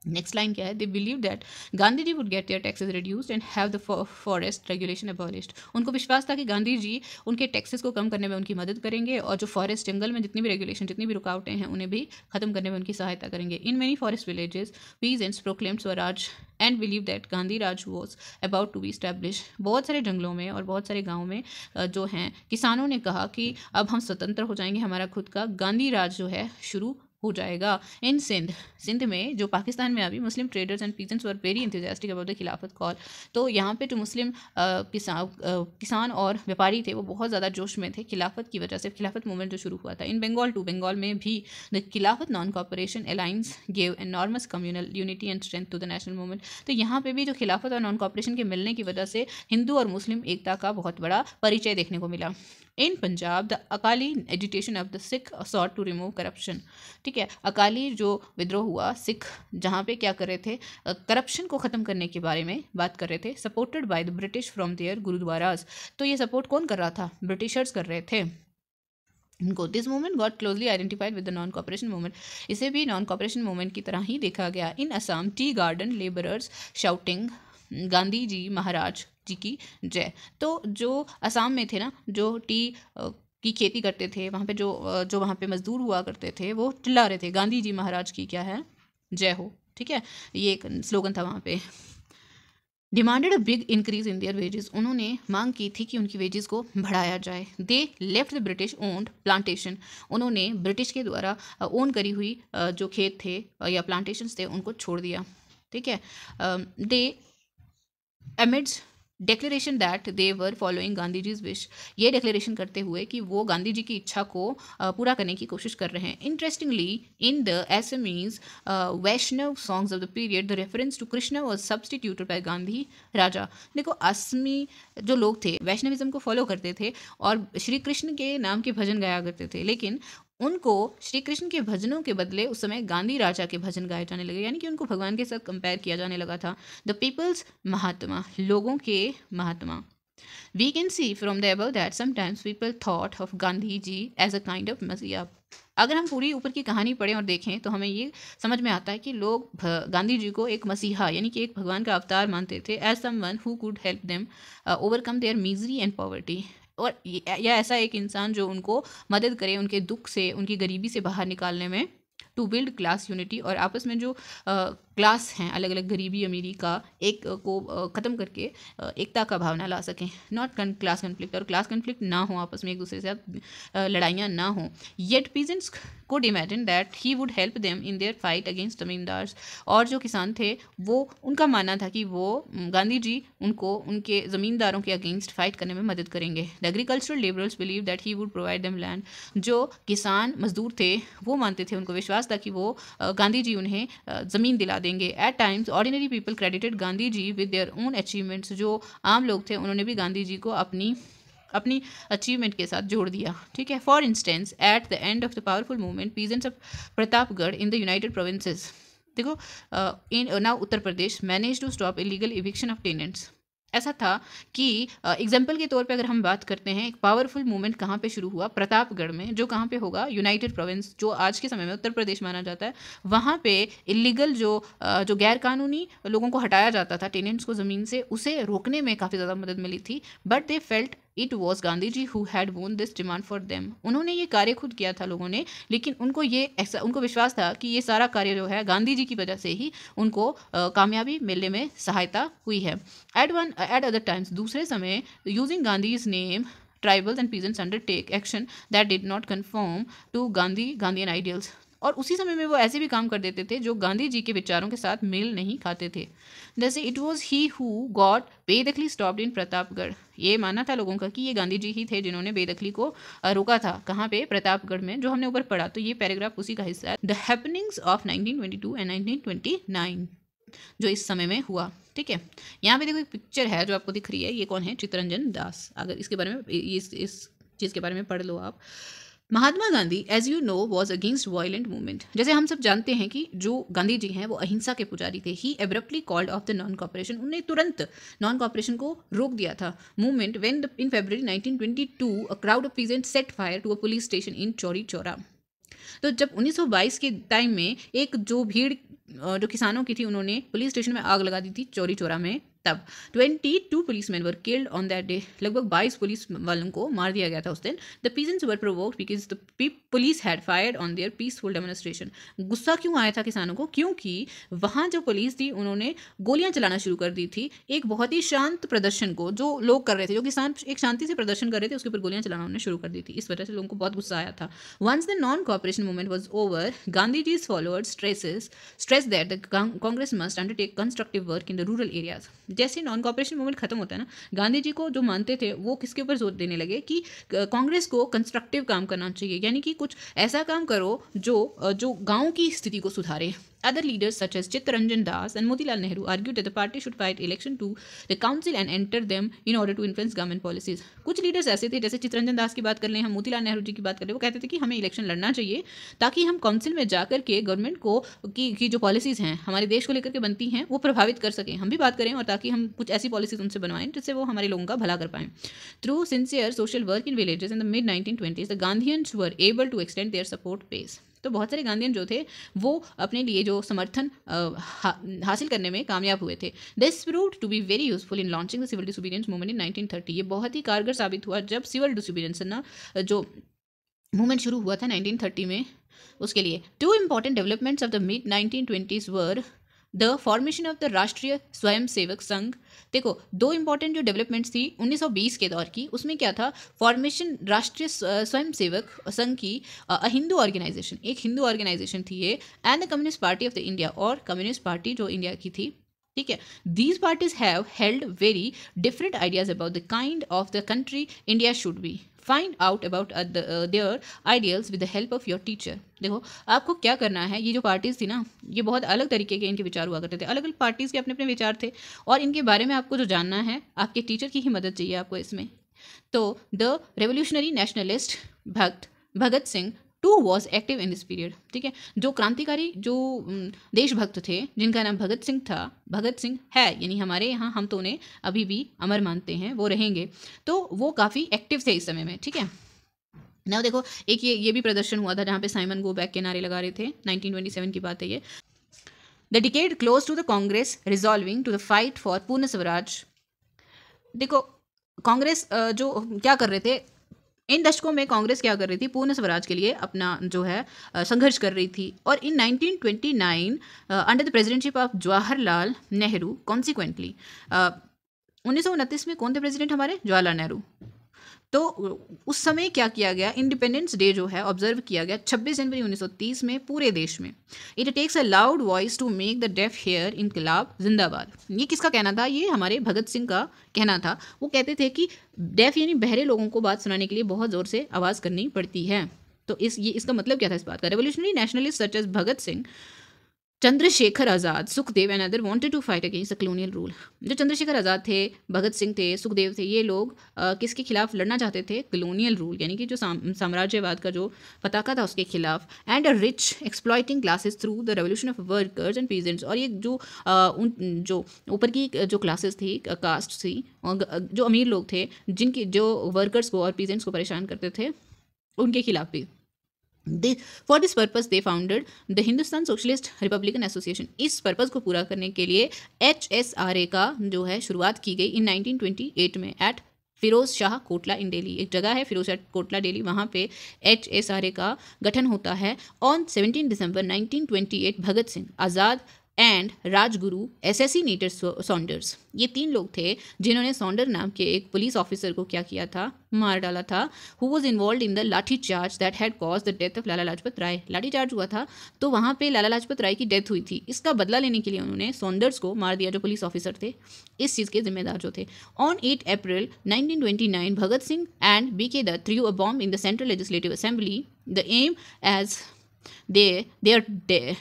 नेक्स्ट लाइन क्या है, they believe that Gandhi ji would get their taxes reduced and have the forest regulation abolished. उनको विश्वास था कि गांधी जी उनके टैक्सेस को कम करने में उनकी मदद करेंगे और जो फॉरेस्ट जंगल में जितनी भी रेगुलेशन, जितनी भी रुकावटें हैं, उन्हें भी खत्म करने में उनकी सहायता करेंगे। In many forest villages peasants proclaimed swaraj and believe that Gandhi raj was about to be establish. बहुत सारे जंगलों में और बहुत सारे गाँव में जो हैं किसानों ने कहा कि अब हम स्वतंत्र हो जाएंगे, हमारा खुद का गांधी राज जो है शुरू हो जाएगा। इन सिंध में जो पाकिस्तान में अभी Muslim traders and peasants were very enthusiastic about the Khilafat call. तो यहाँ पे जो मुस्लिम किसान और व्यापारी थे वो बहुत ज़्यादा जोश में थे खिलाफत की वजह से, खिलाफत मूवमेंट जो शुरू हुआ था। इन बंगाल टू, बंगाल में भी the Khilafat non cooperation alliance gave enormous communal unity and strength to the national movement. तो यहाँ पे भी जो खिलाफत और नॉन कॉपरेशन के मिलने की वजह से हिंदू और मुस्लिम एकता का बहुत बड़ा परिचय देखने को मिला। In Punjab the Akali agitation of the Sikh sought to remove corruption. ठीक है, अकाली जो विद्रोह हुआ, सिख जहाँ पे क्या कर रहे थे, करप्शन को ख़त्म करने के बारे में बात कर रहे थे, supported by the British from their gurdwaras. तो ये सपोर्ट कौन कर रहा था, ब्रिटिशर्स कर रहे थे इनको। This movement got closely identified with the non cooperation movement. इसे भी नॉन कॉपरेशन मूवमेंट की तरह ही देखा गया। In Assam tea garden labourers shouting Gandhi ji Maharaj ji की जय। तो जो असम में थे ना, जो टी की खेती करते थे, वहाँ पे जो वहाँ पे मजदूर हुआ करते थे, वो चिल्ला रहे थे गांधी जी महाराज की क्या है, जय हो। ठीक है, ये एक स्लोगन था वहाँ पे। Demanded a big increase in their wages. उन्होंने मांग की थी कि उनकी वेजेस को बढ़ाया जाए। They left the British owned plantation. उन्होंने ब्रिटिश के द्वारा ओन करी हुई जो खेत थे या प्लांटेशंस थे उनको छोड़ दिया। ठीक है, they amidst declaration that they were following Gandhi ji's wish. ये डिक्लेरेशन करते हुए कि वो गांधी जी की इच्छा को पूरा करने की कोशिश कर रहे हैं। Interestingly in the Assamese Vaishnav songs of the period the reference to Krishna was substituted by Gandhi Raja. देखो, असमी जो लोग थे वैष्णविज्म को फॉलो करते थे और श्री कृष्ण के नाम के भजन गाया करते थे, लेकिन उनको श्री कृष्ण के भजनों के बदले उस समय गांधी राजा के भजन गाए जाने लगे, यानी कि उनको भगवान के साथ कंपेयर किया जाने लगा था। द पीपल्स महात्मा, लोगों के Mahatma. We can see from the above that sometimes people thought of Gandhi ji as a kind of messiah. अगर हम पूरी ऊपर की कहानी पढ़ें और देखें तो हमें ये समझ में आता है कि लोग गांधी जी को एक मसीहा यानी कि एक भगवान का अवतार मानते थे, as someone who could help them overcome their misery and poverty. और या ऐसा एक इंसान जो उनको मदद करे उनके दुख से, उनकी गरीबी से बाहर निकालने में। टू बिल्ड क्लास यूनिटी, और आपस में जो क्लास हैं अलग अलग गरीबी अमीरी का एक को ख़त्म करके एकता का भावना ला सकें। नॉट क्लास कन्फ्लिक्ट, और क्लास कन्फ्लिक्ट ना हो, आपस में एक दूसरे से लड़ाइयाँ ना हो। Yet peasants could imagine that he would help them in their fight against zamindars. और जो किसान थे वो, उनका मानना था कि वो गांधी जी उनको उनके ज़मींदारों के अगेंस्ट फाइट करने में मदद करेंगे। The agricultural labourers believe that he would provide them land. जो किसान मजदूर थे वो मानते थे, उनको विश्वास था कि वो गांधी जी उन्हें ज़मीन दिला देंगे। At times ordinary people credited Gandhi ji with their own achievements. जो आम लोग थे उन्होंने भी गांधी जी को अपनी अचीवमेंट के साथ जोड़ दिया। ठीक है, for instance at the end of the powerful movement peasants of Pratapgarh in the United Provinces. देखो, in now Uttar Pradesh manage to stop illegal eviction of tenants. ऐसा था कि एग्जाम्पल के तौर पे अगर हम बात करते हैं, एक पावरफुल मूवमेंट कहाँ पे शुरू हुआ, प्रतापगढ़ में, जो कहाँ पे होगा, यूनाइटेड प्रोविंस, जो आज के समय में उत्तर प्रदेश माना जाता है। वहाँ पे इलीगल जो गैर कानूनी लोगों को हटाया जाता था टेनेंट्स को ज़मीन से, उसे रोकने में काफ़ी ज़्यादा मदद मिली थी। But they felt it was Gandhi ji who had won this demand for them. उन्होंने ये कार्य खुद किया था लोगों ने, लेकिन उनको विश्वास था कि ये सारा कार्य जो है गांधी जी की वजह से ही उनको कामयाबी मिलने में सहायता हुई है। एट अदर टाइम्स, दूसरे समय, using Gandhi's name tribals and peasants undertake action that did not confirm to Gandhian ideals. और उसी समय में वो ऐसे भी काम कर देते थे जो गांधी जी के विचारों के साथ मेल नहीं खाते थे। जैसे it was he who got बेदखली स्टॉप्ड इन प्रतापगढ़। ये माना था लोगों का कि ये गांधी जी ही थे जिन्होंने बेदखली को रोका था। कहाँ पे, प्रतापगढ़ में, जो हमने ऊपर पढ़ा। तो ये पैराग्राफ उसी का हिस्सा है। द हैपनिंग्स ऑफ 1922 एंड 1929, जो इस समय में हुआ। ठीक है, यहाँ पे देखो एक पिक्चर है जो आपको दिख रही है, ये कौन है, चित्तरंजन दास। अगर इसके बारे में, इस चीज़ के बारे में पढ़ लो आप। Mahatma Gandhi, as you know, was against violent movement. जैसे हम सब जानते हैं कि जो गांधी जी हैं वो अहिंसा के पुजारी थे। He abruptly called off the non cooperation. उन्होंने तुरंत नॉन कॉपरेशन को रोक दिया था। Movement when in February 1922 a crowd of peasants set fire to a police station in Chauri Chaura. तो जब 1922 के टाइम में एक जो भीड़ जो किसानों की थी, उन्होंने पुलिस स्टेशन में आग लगा दी थी चौरी चौरा में, तब 22 policeman were killed on that day. लगभग 22 पुलिस वालों को मार दिया गया था उस दिन। The peasants were provoked because the police had fired on their peaceful demonstration. गुस्सा क्यों आया था किसानों को? क्योंकि वहाँ जो पुलिस थी उन्होंने गोलियां चलाना शुरू कर दी थी एक बहुत ही शांत प्रदर्शन को, जो लोग कर रहे थे, जो किसान एक शांति से प्रदर्शन कर रहे थे, उसके ऊपर गोलियां चलाना उन्होंने शुरू कर दी थी। इस वजह से लोगों को बहुत गुस्सा आया था। Once the non cooperation movement was over, Gandhi ji's followers stress that the Congress must undertake constructive work in the rural areas. जैसे नॉन कोऑपरेशन मूवमेंट खत्म होता है ना, गांधी जी को जो मानते थे वो किसके ऊपर जोर देने लगे कि कांग्रेस को कंस्ट्रक्टिव काम करना चाहिए, यानी कि कुछ ऐसा काम करो जो गांव की स्थिति को सुधारे। Other leaders such as Chittaranjan Das and Motilal Nehru argued that the party should fight election to the council and enter them in order to influence government policies. कुछ लीडर्स ऐसे थे, जैसे चित्तरंजन दास की बात कर लें, हम मोतीलाल नेहरू जी की बात कर लें, वो कहते थे कि हमें इलेक्शन लड़ना चाहिए ताकि हम काउंसिल में जाकर के गवर्नमेंट को की जो पॉलिसीज़ हैं हमारे देश को लेकर के बनती हैं वो प्रभावित कर सकें, हम भी बात करें, और ताकि हम कुछ ऐसी पॉलिसीज उनसे बनवाएं जिससे वो हमारे लोगों का भला कर पाएं। Through sincere social work in villages in the mid 1920s the Gandhians were able to extend their support base. तो बहुत सारे गांधीयन जो थे वो अपने लिए जो समर्थन हासिल करने में कामयाब हुए थे। This proved to be very useful in launching the civil disobedience movement in 1930। ये बहुत ही कारगर साबित हुआ जब सिविल डिसोबीडियंस ना जो मूवमेंट शुरू हुआ था 1930 में, उसके लिए। Two important developments of the mid 1920s were the formation of the Rashtriya स्वयं सेवक संघ। देखो, दो इंपॉर्टेंट जो डेवलपमेंट्स थी 1920 के दौर की, उसमें क्या था, फॉर्मेशन राष्ट्रीय स्वयं सेवक संघ की, हिंदू ऑर्गेनाइजेशन, एक हिंदू ऑर्गेनाइजेशन थी ये, and the communist party of the India, और कम्युनिस्ट पार्टी जो इंडिया की थी, ठीक है। These parties have held very different ideas about the kind of the country India should be. Find out about their ideals with the help of your teacher. देखो, आपको क्या करना है, ये जो पार्टीज़ थी ना, ये बहुत अलग तरीके के इनके विचार हुआ करते थे, अलग अलग पार्टीज़ के अपने अपने विचार थे, और इनके बारे में आपको जो जानना है, आपके टीचर की ही मदद चाहिए आपको इसमें। तो the revolutionary nationalist Bhagat Singh too was active in this period, ठीक है। जो क्रांतिकारी जो देशभक्त थे जिनका नाम भगत सिंह था, भगत सिंह है, यानी हमारे यहाँ हम तो उन्हें अभी भी अमर मानते हैं, वो रहेंगे, तो वो काफ़ी एक्टिव थे इस समय में, ठीक है ना। देखो, एक ये भी प्रदर्शन हुआ था जहाँ पे साइमन गो बैक के नारे लगा रहे थे, 1927 की बात है ये। The decade close to the Congress resolving to the fight for Purna Swaraj. देखो, कांग्रेस जो क्या कर रहे थे इन दशकों में, कांग्रेस क्या कर रही थी, पूर्ण स्वराज के लिए अपना जो है संघर्ष कर रही थी। और इन 1929 under the presidentship of Jawaharlal Nehru, consequently 1929 में कौन थे प्रेसिडेंट हमारे, जवाहरलाल नेहरू। तो उस समय क्या किया गया, इंडिपेंडेंस डे जो है ऑब्जर्व किया गया 26 जनवरी 1930 में पूरे देश में। It takes a loud voice to make the deaf hear Inquilab Zindabad. ये किसका कहना था, ये हमारे भगत सिंह का कहना था। वो कहते थे कि डेफ यानी बहरे लोगों को बात सुनाने के लिए बहुत ज़ोर से आवाज़ करनी पड़ती है। तो इसका मतलब क्या था इस बात का। Revolutionary nationalist such as Bhagat Singh, Chandrashekhar Azad, Sukhdev and other wanted to fight against the colonial rule. जो चंद्रशेखर आज़ाद थे, भगत सिंह थे, सुखदेव थे, ये लोग किसके खिलाफ लड़ना चाहते थे, कॉलोनियल रूल, यानी कि जो साम्राज्यवाद का जो पताका था उसके खिलाफ। And a rich exploiting classes through the revolution of workers and peasants. और ये जो ऊपर की जो क्लासेस थी, कास्ट थी, और जो अमीर लोग थे, जिनकी जो वर्कर्स को और पीजेंट्स को परेशान करते थे, उनके खिलाफ भी। For this purpose they founded the Hindustan Socialist Republican Association। इस पर्पज़ को पूरा करने के लिए HSRA का जो है शुरुआत की गई इन 1928 में एट फिरोज शाह कोटला इन दिल्ली। एक जगह है फिरोज शाह कोटला दिल्ली, वहाँ पे HSRA का गठन होता है। On 17 December 1928 Bhagat Singh, Azad and Rajguru assassinated Saunders. ये तीन लोग थे जिन्होंने सॉन्डर नाम के एक पुलिस ऑफिसर को क्या किया था, मार डाला था। Who was involved in the lathi charge that had cause the death of Lala Lajpat Rai. Lathi charge हुआ था तो वहाँ पे लाला लाजपत राय की डेथ हुई थी। इसका बदला लेने के लिए उन्होंने सॉन्डर्स को मार दिया, जो पुलिस ऑफिसर थे, इस चीज़ के जिम्मेदार जो थे। On 8 April 1929 Bhagat Singh and BK Dutt threw a bomb in the central legislative assembly. The aim as their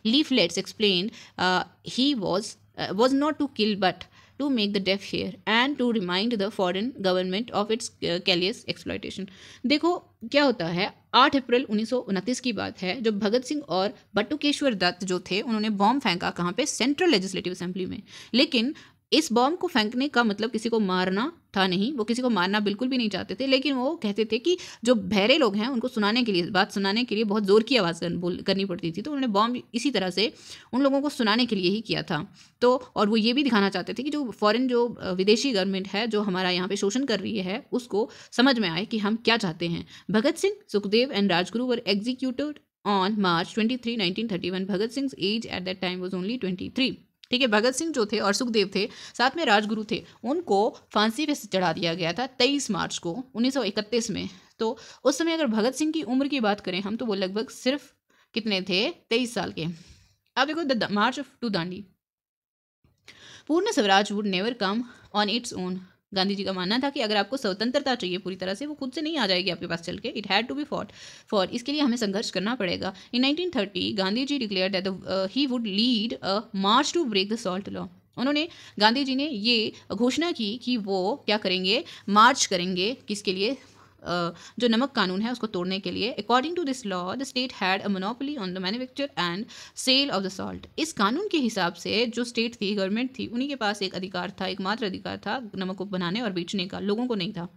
leaflets explained he was not to kill but to make the deaf hear and to remind the foreign government of its callous exploitation। देखो क्या होता है, 8 अप्रैल 1929 की बात है, जब भगत सिंह और बटुकेश्वर दत्त जो थे उन्होंने बॉम्ब फेंका, कहाँ पे, सेंट्रल लेजिस्लेटिव असेंबली में। लेकिन इस बॉम्ब को फेंकने का मतलब किसी को मारना था नहीं, वो किसी को मारना बिल्कुल भी नहीं चाहते थे, लेकिन वो कहते थे कि जो बहरे लोग हैं उनको सुनाने के लिए, बात सुनाने के लिए बहुत ज़ोर की आवाज़ करनी पड़ती थी, तो उन्होंने बॉम्ब इसी तरह से उन लोगों को सुनाने के लिए ही किया था। तो और वो ये भी दिखाना चाहते थे कि जो फॉरेन जो विदेशी गवर्नमेंट है जो हमारा यहाँ पे शोषण कर रही है उसको समझ में आए कि हम क्या चाहते हैं। Bhagat Singh, Sukhdev and Rajguru were executed on March 23, 1931। Bhagat Singh age at that time was only 23। ठीक है, भगत सिंह जो थे और सुखदेव थे, साथ में राजगुरु थे, उनको फांसी पे चढ़ा दिया गया था 23 मार्च को 1931 में। तो उस समय अगर भगत सिंह की उम्र की बात करें हम, तो वो लगभग सिर्फ कितने थे, 23 साल के। अब देखो the March to Dandi. Purna Swaraj would never come on its own. Gandhi ji का मानना था कि अगर आपको स्वतंत्रता चाहिए पूरी तरह से, वो खुद से नहीं आ जाएगी आपके पास चल के। It had to be fought for, इसके लिए हमें संघर्ष करना पड़ेगा। In 1930 Gandhi ji declare that he would lead a march to break the salt law. उन्होंने, गांधी जी ने ये घोषणा की कि वो क्या करेंगे, मार्च करेंगे, किसके लिए, जो नमक कानून है उसको तोड़ने के लिए। According to this law the state had a monopoly on the manufacture and sale of the salt. इस कानून के हिसाब से जो स्टेट थी, गवर्नमेंट थी, उन्हीं के पास एक अधिकार था, एकमात्र अधिकार था नमक को बनाने और बेचने का, लोगों को नहीं था।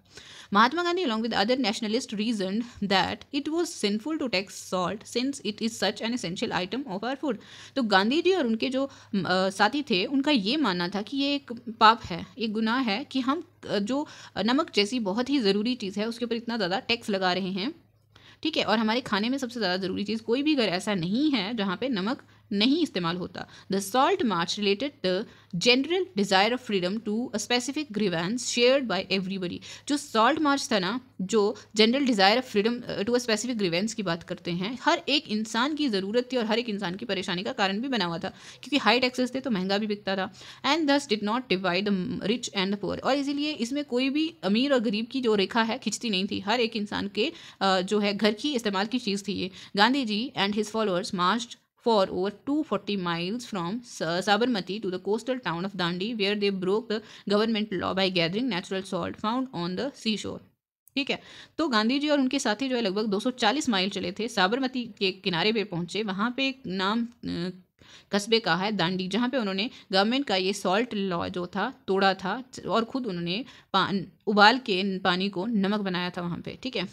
Mahatma Gandhi, along with other nationalists, reasoned that it was sinful to tax salt since it is such an essential item of our food. तो गांधी जी और उनके जो साथी थे, उनका ये मानना था कि ये एक पाप है, एक गुनाह है कि हम जो नमक जैसी बहुत ही ज़रूरी चीज़ है उसके ऊपर इतना ज़्यादा टैक्स लगा रहे हैं। ठीक है, और हमारे खाने में सबसे ज़्यादा ज़रूरी चीज़, कोई भी घर ऐसा नहीं है जहाँ पे नमक नहीं इस्तेमाल होता। The salt march related the general desire of freedom to a specific grievance shared by everybody. जो सॉल्ट मार्च था ना, जो general desire of freedom to a specific grievance की बात करते हैं, हर एक इंसान की ज़रूरत थी और हर एक इंसान की परेशानी का कारण भी बना हुआ था, क्योंकि हाई टैक्सेस थे तो महंगा भी बिकता था। एंड दस did not divide the rich and the poor, और इसीलिए इसमें कोई भी अमीर और गरीब की जो रेखा है खिंचती नहीं थी, हर एक इंसान के जो है घर की इस्तेमाल की चीज़ थी ये। Gandhi ji and his followers marched for over 240 miles from Sabarmati to the coastal town of Dandi, where they broke the government law by gathering natural salt found on the seashore. ठीक है, तो गांधी जी और उनके साथी जो है लगभग 240 माइल चले थे, साबरमती के किनारे पे पहुंचे। वहाँ पे एक नाम कस्बे का है दांडी, जहाँ पे उन्होंने गवर्नमेंट का ये सॉल्ट लॉ जो था तोड़ा था और खुद उन्होंने उबाल के पानी को नमक बनाया था वहाँ पे। ठीक है,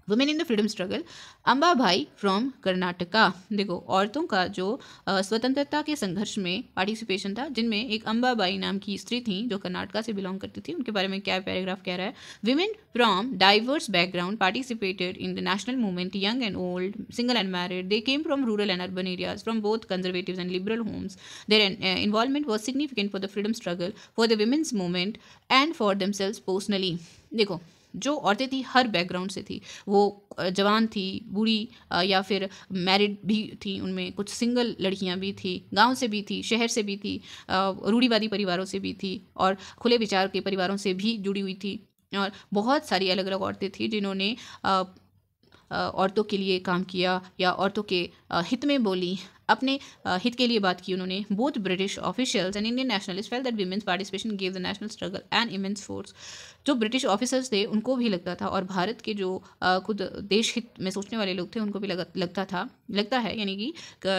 women in the freedom struggle. Ambabai from Karnataka. देखो, औरतों का जो स्वतंत्रता के संघर्ष में पार्टिसिपेशन था, जिनमें एक अंबाबाई नाम की स्त्री थी जो कर्नाटका से बिलोंग करती थी। उनके बारे में क्या पैराग्राफ कह रहा है, women from diverse background participated in the national movement, young and old, single and married, they came from rural and urban areas, from both conservative and liberal homes. Their involvement was significant for the freedom struggle, for the women's movement and for themselves personally. देखो, जो औरतें थी हर बैकग्राउंड से थी, वो जवान थी, बूढ़ी, या फिर मैरिड भी थी, उनमें कुछ सिंगल लड़कियां भी थी, गांव से भी थी, शहर से भी थी, रूढ़िवादी परिवारों से भी थी और खुले विचार के परिवारों से भी जुड़ी हुई थी। और बहुत सारी अलग अलग औरतें थी जिन्होंने औरतों के लिए काम किया या औरतों के हित में बोली, अपने हित के लिए बात की उन्होंने। Both British officials and Indian nationalist felt that women's participation give the national struggle and immense force. जो ब्रिटिश ऑफिसर्स थे उनको भी लगता था, और भारत के जो खुद देश हित में सोचने वाले लोग थे उनको भी लगता है, यानी कि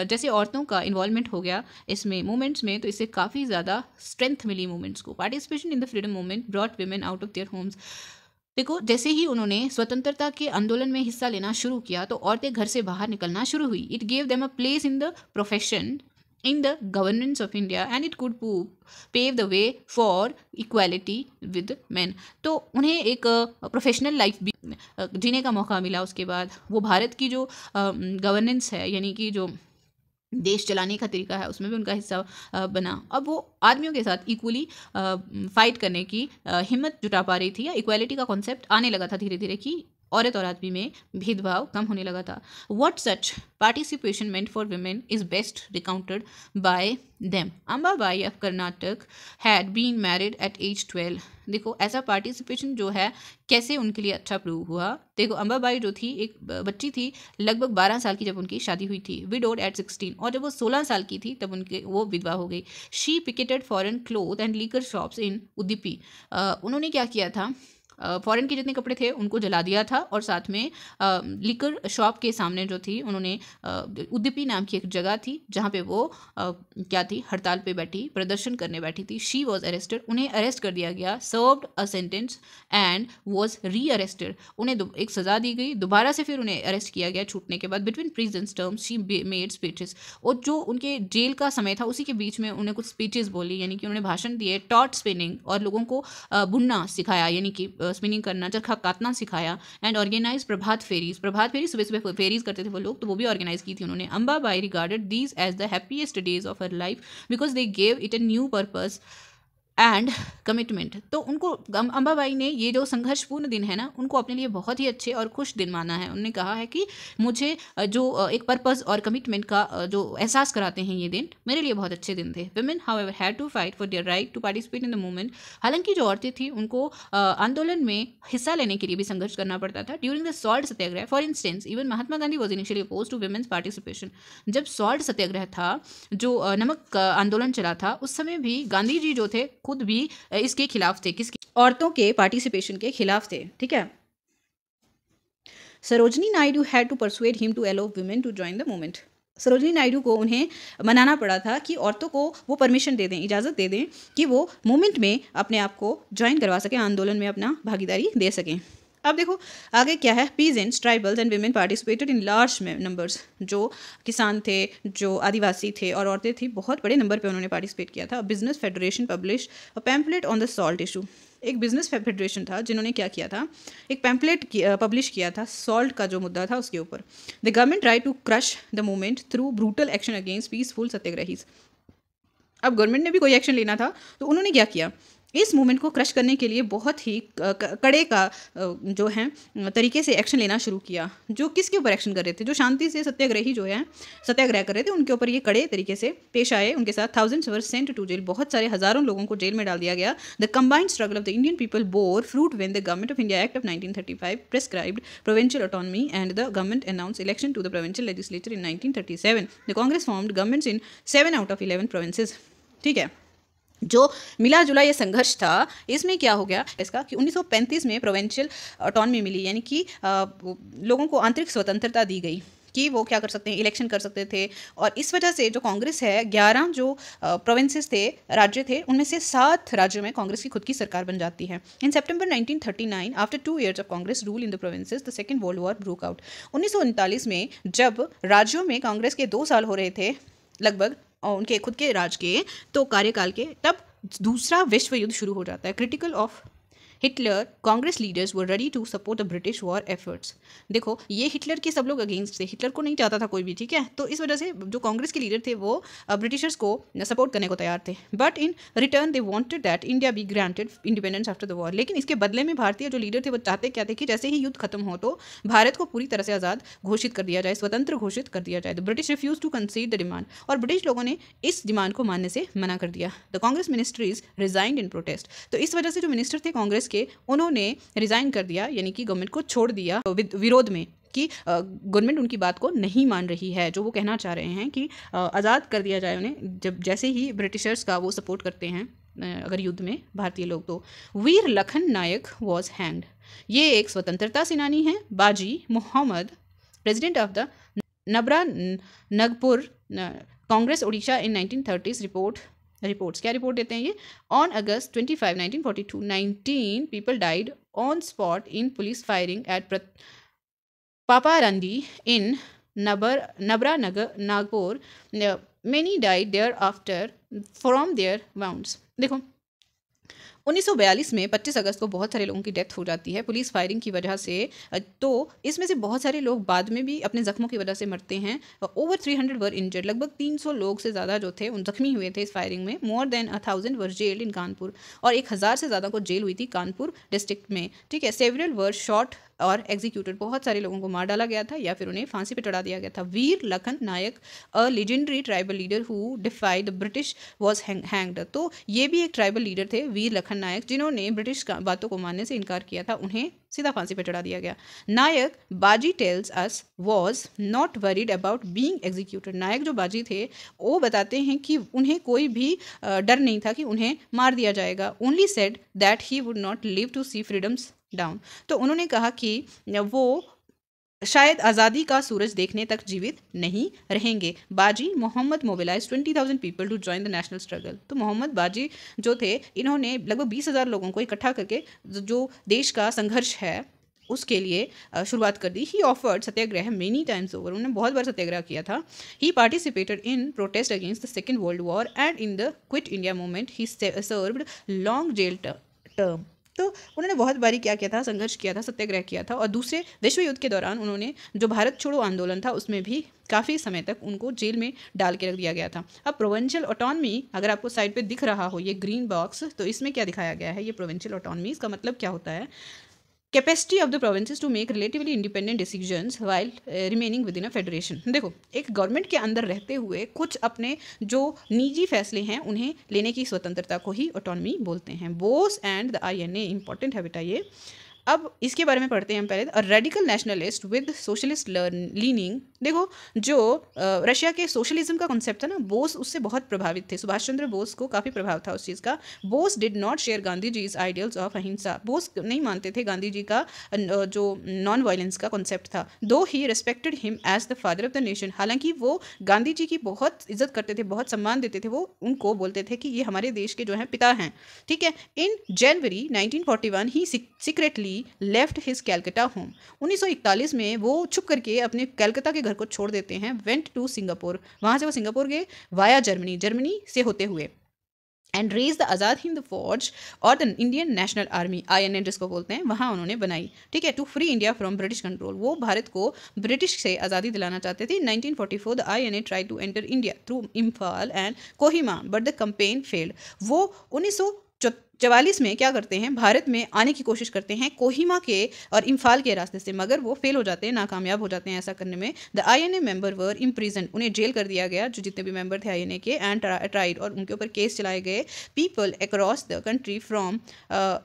जैसे औरतों का इन्वॉल्वमेंट हो गया इसमें मूवमेंट्स में, तो इससे काफ़ी ज़्यादा स्ट्रेंथ मिली मूवमेंट्स को। Participation in the freedom movement brought women out of their homes. देखो, जैसे ही उन्होंने स्वतंत्रता के आंदोलन में हिस्सा लेना शुरू किया तो औरतें घर से बाहर निकलना शुरू हुई। It gave them a place in the profession, in the governance of India, and it could pave the way for equality with men। तो उन्हें एक प्रोफेशनल लाइफ भी जीने का मौका मिला। उसके बाद वो भारत की जो गवर्नेंस है, यानी कि जो देश चलाने का तरीका है, उसमें भी उनका हिस्सा बना। अब वो आदमियों के साथ इक्वली फाइट करने की हिम्मत जुटा पा रही थी, या इक्वालिटी का कॉन्सेप्ट आने लगा था धीरे धीरे कि औरत और आदमी में भेदभाव कम होने लगा था। What such participation meant for women is best recounted by them. Ambabai of Karnataka had been married at age 12। देखो, ऐसा पार्टिसिपेशन जो है कैसे उनके लिए अच्छा प्रूव हुआ। देखो, अंबाबाई जो थी एक बच्ची थी, लगभग 12 साल की जब उनकी शादी हुई थी, विडोड एट 16, और जब वो 16 साल की थी तब वो विधवा हो गई। She picketed foreign cloth and liquor shops इन उदुपी। उन्होंने क्या किया था, फॉरेन के जितने कपड़े थे उनको जला दिया था और साथ में लिकर शॉप के सामने जो थी उन्होंने उद्दीपी नाम की एक जगह थी जहाँ पे वो क्या थी, हड़ताल पे बैठी, प्रदर्शन करने बैठी थी। शी वॉज अरेस्टेड, उन्हें अरेस्ट कर दिया गया, served a sentence and was री अरेस्टेड, उन्हें एक सज़ा दी गई, दोबारा से फिर उन्हें अरेस्ट किया गया छूटने के बाद। Between prison terms she made speeches, और जो उनके जेल का समय था उसी के बीच में उन्हें कुछ स्पीचेस बोली, यानी कि उन्होंने भाषण दिए, टॉट स्पिनिंग, और लोगों को बुनना सिखाया, यानी कि स्पिनिंग करना, चरखा काटना सिखाया, एंड ऑर्गेनाइज प्रभात फेरीज, प्रभात फेरी सुबह सुबह फेरीज करते थे वो लोग, तो वो भी ऑर्गेनाइज की थी उन्होंने। Ambabai regarded these as the happiest days of her life because they gave it a new purpose and commitment. तो उनको अंबाबाई ने ये जो संघर्षपूर्ण दिन है ना, उनको अपने लिए बहुत ही अच्छे और खुश दिन माना है। उन्होंने कहा है कि मुझे जो एक पर्पस और कमिटमेंट का जो एहसास कराते हैं ये दिन, मेरे लिए बहुत अच्छे दिन थे। Women however had to fight for their right to participate in the movement, हालांकि जो औरतें थी उनको आंदोलन में हिस्सा लेने के लिए भी संघर्ष करना पड़ता था। During the salt Satyagraha for instance even Mahatma Gandhi was initially oppose to women's participation, जब सॉल्ट सत्याग्रह था, जो नमक आंदोलन चला था, उस समय भी गांधी जी जो थे खुद भी इसके खिलाफ थे, किसके, औरतों के पार्टिसिपेशन के खिलाफ थे। ठीक है। Sarojini Naidu had to persuade him to allow women to join the movement, Sarojini Naidu को उन्हें मनाना पड़ा था कि औरतों को वो परमिशन दे दें, इजाज़त दे दें कि वो मूवमेंट में अपने आप को ज्वाइन करवा सकें, आंदोलन में अपना भागीदारी दे सकें। अब देखो आगे क्या है, peasants, tribals and women participated in large numbers, जो किसान थे, जो आदिवासी थे और औरतें थी, बहुत बड़े नंबर पे उन्होंने पार्टिसिपेट किया था। Business federation publish a pamphlet on the salt issue, एक बिजनेस फेडरेशन था जिन्होंने क्या किया था, एक पैम्पलेट पब्लिश किया था सॉल्ट का जो मुद्दा था उसके ऊपर। The government try to crush the movement through brutal action against peaceful satyagrahis. अब गवर्नमेंट ने भी कोई एक्शन लेना था तो उन्होंने क्या किया, इस मूवमेंट को क्रश करने के लिए बहुत ही कड़े का जो है तरीके से एक्शन लेना शुरू किया। जो किसके ऊपर एक्शन कर रहे थे, जो शांति से सत्याग्रही जो है सत्याग्रह कर रहे थे, उनके ऊपर ये कड़े तरीके से पेश आए, उनके साथ thousands were sent to jail, बहुत सारे हज़ारों लोगों को जेल में डाल दिया गया। The combined struggle of the Indian people bore fruit when the government of India act of 1935 prescribed provincial autonomy and the government announce election to the provincial legislature in 1937। The Congress formed governments in 7 out of 11 provinces. ठीक है। जो मिला जुला ये संघर्ष था, इसमें क्या हो गया इसका कि 1935 में प्रोविंशियल ऑटोनॉमी मिली, यानी कि लोगों को आंतरिक स्वतंत्रता दी गई कि वो क्या कर सकते हैं, इलेक्शन कर सकते थे। और इस वजह से जो कांग्रेस है, 11 जो प्रोविंसेस थे, राज्य थे, उनमें से 7 राज्यों में कांग्रेस की खुद की सरकार बन जाती है। इन सितंबर 1939 after 2 years of Congress rule in the provinces the Second World war broke out. 1939 में जब राज्यों में कांग्रेस के 2 साल हो रहे थे लगभग और उनके खुद के राज के, तो कार्यकाल के, तब दूसरा विश्व युद्ध शुरू हो जाता है। Critical of Hitler, Congress leaders were ready to support the British war efforts. देखो ये हिटलर के सब लोग अगेंस्ट थे, हिटलर को नहीं चाहता था कोई भी। ठीक है। तो इस वजह से जो कांग्रेस के लीडर थे वो ब्रिटिशर्स को सपोर्ट करने को तैयार थे। But in return they wanted that India be granted independence after the war. लेकिन इसके बदले में भारतीय जो लीडर थे वो चाहते क्या थे कि जैसे ही युद्ध खत्म हो तो भारत को पूरी तरह से आज़ाद घोषित कर दिया जाए, स्वतंत्र घोषित कर दिया जाए। The British refuse to concede the demand, और ब्रिटिश लोगों ने इस डिमांड को मानने से मना कर दिया। The Congress ministries resigned in protest. तो इस वजह से जो मिनिस्टर थे कांग्रेस के, उन्होंने रिजाइन कर दिया, यानी कि गवर्नमेंट को छोड़ दिया विरोध में कि गवर्नमेंट उनकी बात को नहीं मान रही है, जो वो कहना चाह रहे हैं कि आज़ाद कर दिया जाए उन्हें, जब जैसे ही ब्रिटिशर्स का वो सपोर्ट करते हैं अगर युद्ध में भारतीय लोग। तो वीर लखन नायक वॉज हैंग्ड, ये एक स्वतंत्रता सेनानी हैं। Baji Mohammad, president of the Nabarangpur Congress Orissa in 1930s reports क्या रिपोर्ट देते हैं ये, on August 25, 1942 19 people died on spot in police firing at Paparandi in Nabarangpur, many died there after from their wounds. देखो 1942 में 25 अगस्त को बहुत सारे लोगों की डेथ हो जाती है पुलिस फायरिंग की वजह से। तो इसमें से बहुत सारे लोग बाद में भी अपने जख्मों की वजह से मरते हैं। ओवर 300 वर इंजर्ड, लगभग 300 लोग से ज़्यादा जो थे उन जख्मी हुए थे इस फायरिंग में। मोर देन 1000 वर जेल्ड इन कानपुर, और 1000 से ज़्यादा को जेल हुई थी कानपुर डिस्ट्रिक्ट में। ठीक है। सेवरल वर शॉट और एग्जीक्यूटेड, बहुत सारे लोगों को मार डाला गया था या फिर उन्हें फांसी पर चढ़ा दिया गया था। Veer Lakhan Nayak, a legendary tribal leader who defied the British was hanged. तो ये भी एक ट्राइबल लीडर थे वीर लखन नायक, जिन्होंने ब्रिटिश बातों को मानने से इनकार किया था, उन्हें सीधा फांसी पर चढ़ा दिया गया। Nayak Baji tells us was not worried about being executed. Nayak जो बाजी थे वो बताते हैं कि उन्हें कोई भी डर नहीं था कि उन्हें मार दिया जाएगा। Only said that he would not live to see freedom's dawn. तो उन्होंने कहा कि वो शायद आज़ादी का सूरज देखने तक जीवित नहीं रहेंगे। Baji Mohammad mobilise 20,000 people to join the national struggle. तो मोहम्मद बाजी जो थे इन्होंने लगभग 20,000 लोगों को इकट्ठा करके जो देश का संघर्ष है उसके लिए शुरुआत कर दी। He offered satyagraha many times over. उन्होंने बहुत बार सत्याग्रह किया था। He participated in protest against the Second World War and in the Quit India movement. He served long jail term. तो उन्होंने बहुत बारी क्या किया था, संघर्ष किया था, सत्याग्रह किया था। और दूसरे विश्व युद्ध के दौरान उन्होंने जो भारत छोड़ो आंदोलन था उसमें भी काफ़ी समय तक उनको जेल में डाल के रख दिया गया था। अब प्रोविंशियल ऑटोनॉमी, अगर आपको साइड पे दिख रहा हो ये ग्रीन बॉक्स, तो इसमें क्या दिखाया गया है, ये प्रोविंशियल ऑटोनॉमी। इसका मतलब क्या होता है, capacity of the provinces to make relatively independent decisions while remaining within a federation. देखो, एक गवर्नमेंट के अंदर रहते हुए कुछ अपने जो निजी फैसले हैं उन्हें लेने की स्वतंत्रता को ही ऑटोनॉमी बोलते हैं। Bose and the INA, important है बेटा ये। अब इसके बारे में पढ़ते हैं हम पहले। Radical nationalist with socialist leaning. देखो, जो रशिया के सोशलिज्म का कॉन्सेप्ट था ना, बोस उससे बहुत प्रभावित थे। सुभाष चंद्र बोस को काफ़ी प्रभाव था उस चीज़ का। Bose did not share Gandhi ji is ideals of ahimsa. Bose नहीं मानते थे गांधी जी का जो नॉन वायलेंस का कॉन्सेप्ट था। Though he respected him as the father of the nation. हालांकि वो गांधी जी की बहुत इज्जत करते थे, बहुत सम्मान देते थे। वो उनको बोलते थे कि ये हमारे देश के जो हैं पिता हैं, ठीक है। In January 1941 he secretly left his Calcutta home. 1941 में वो छुप करके अपने कैलकाता के घर को छोड़ देते हैं। वेंट टू सिंगापुर, वहाँ से वो सिंगापुर गए वाया जर्मनी, जर्मनी से होते हुए। And raise the Azad Hind Fauj और the Indian national army, INA जिसको बोलते हैं, वहाँ उन्होंने बनाई, ठीक है, to free India from British control. वो भारत को ब्रिटिश से आज़ादी दिलाना चाहते थे। 1944 the INA try to enter India through Imphal and Kohima but the campaign failed. वो 1944 में क्या करते हैं, भारत में आने की कोशिश करते हैं कोहिमा के और इम्फाल के रास्ते से, मगर वो फेल हो जाते हैं, नाकामयाब हो जाते हैं ऐसा करने में। The INA member were imprison, उन्हें जेल कर दिया गया जो जितने भी मेंबर थे INA के, एंड ट्राइड, और उनके ऊपर केस चलाए गए। People across the country from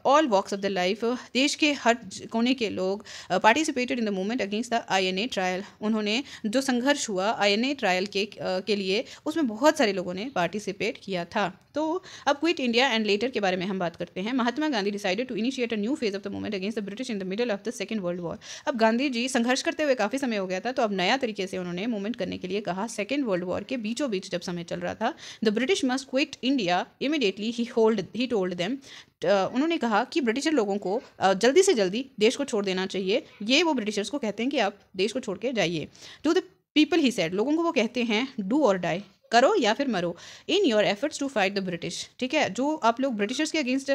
all walks of the life, देश के हर कोने के लोग participated in the movement against the INA trial. उन्होंने जो संघर्ष हुआ INA ट्रायल के लिए, उसमें बहुत सारे लोगों ने पार्टिसिपेट किया था। तो अब क्विट इंडिया एंड लेटर के बारे में हम बात करते हैं। Mahatma Gandhi decided to initiate a new phase of the movement against the British in the middle of the Second World War. अब गांधी जी संघर्ष करते हुए काफ़ी समय हो गया था, तो अब नया तरीके से उन्होंने मूवमेंट करने के लिए कहा। सेकेंड वर्ल्ड वॉर के बीचों बीच जब समय चल रहा था, the British must quit India immediately, he told them. उन्होंने कहा कि ब्रिटिशर लोगों को जल्दी से जल्दी देश को छोड़ देना चाहिए। ये वो ब्रिटिशर्स को कहते हैं कि आप देश को छोड़ के जाइए। To the people he said, लोगों को वो कहते हैं डू और डाई, करो या फिर मरो, in your efforts to fight the British, ठीक है। जो आप लोग ब्रिटिशर्स के अगेंस्ट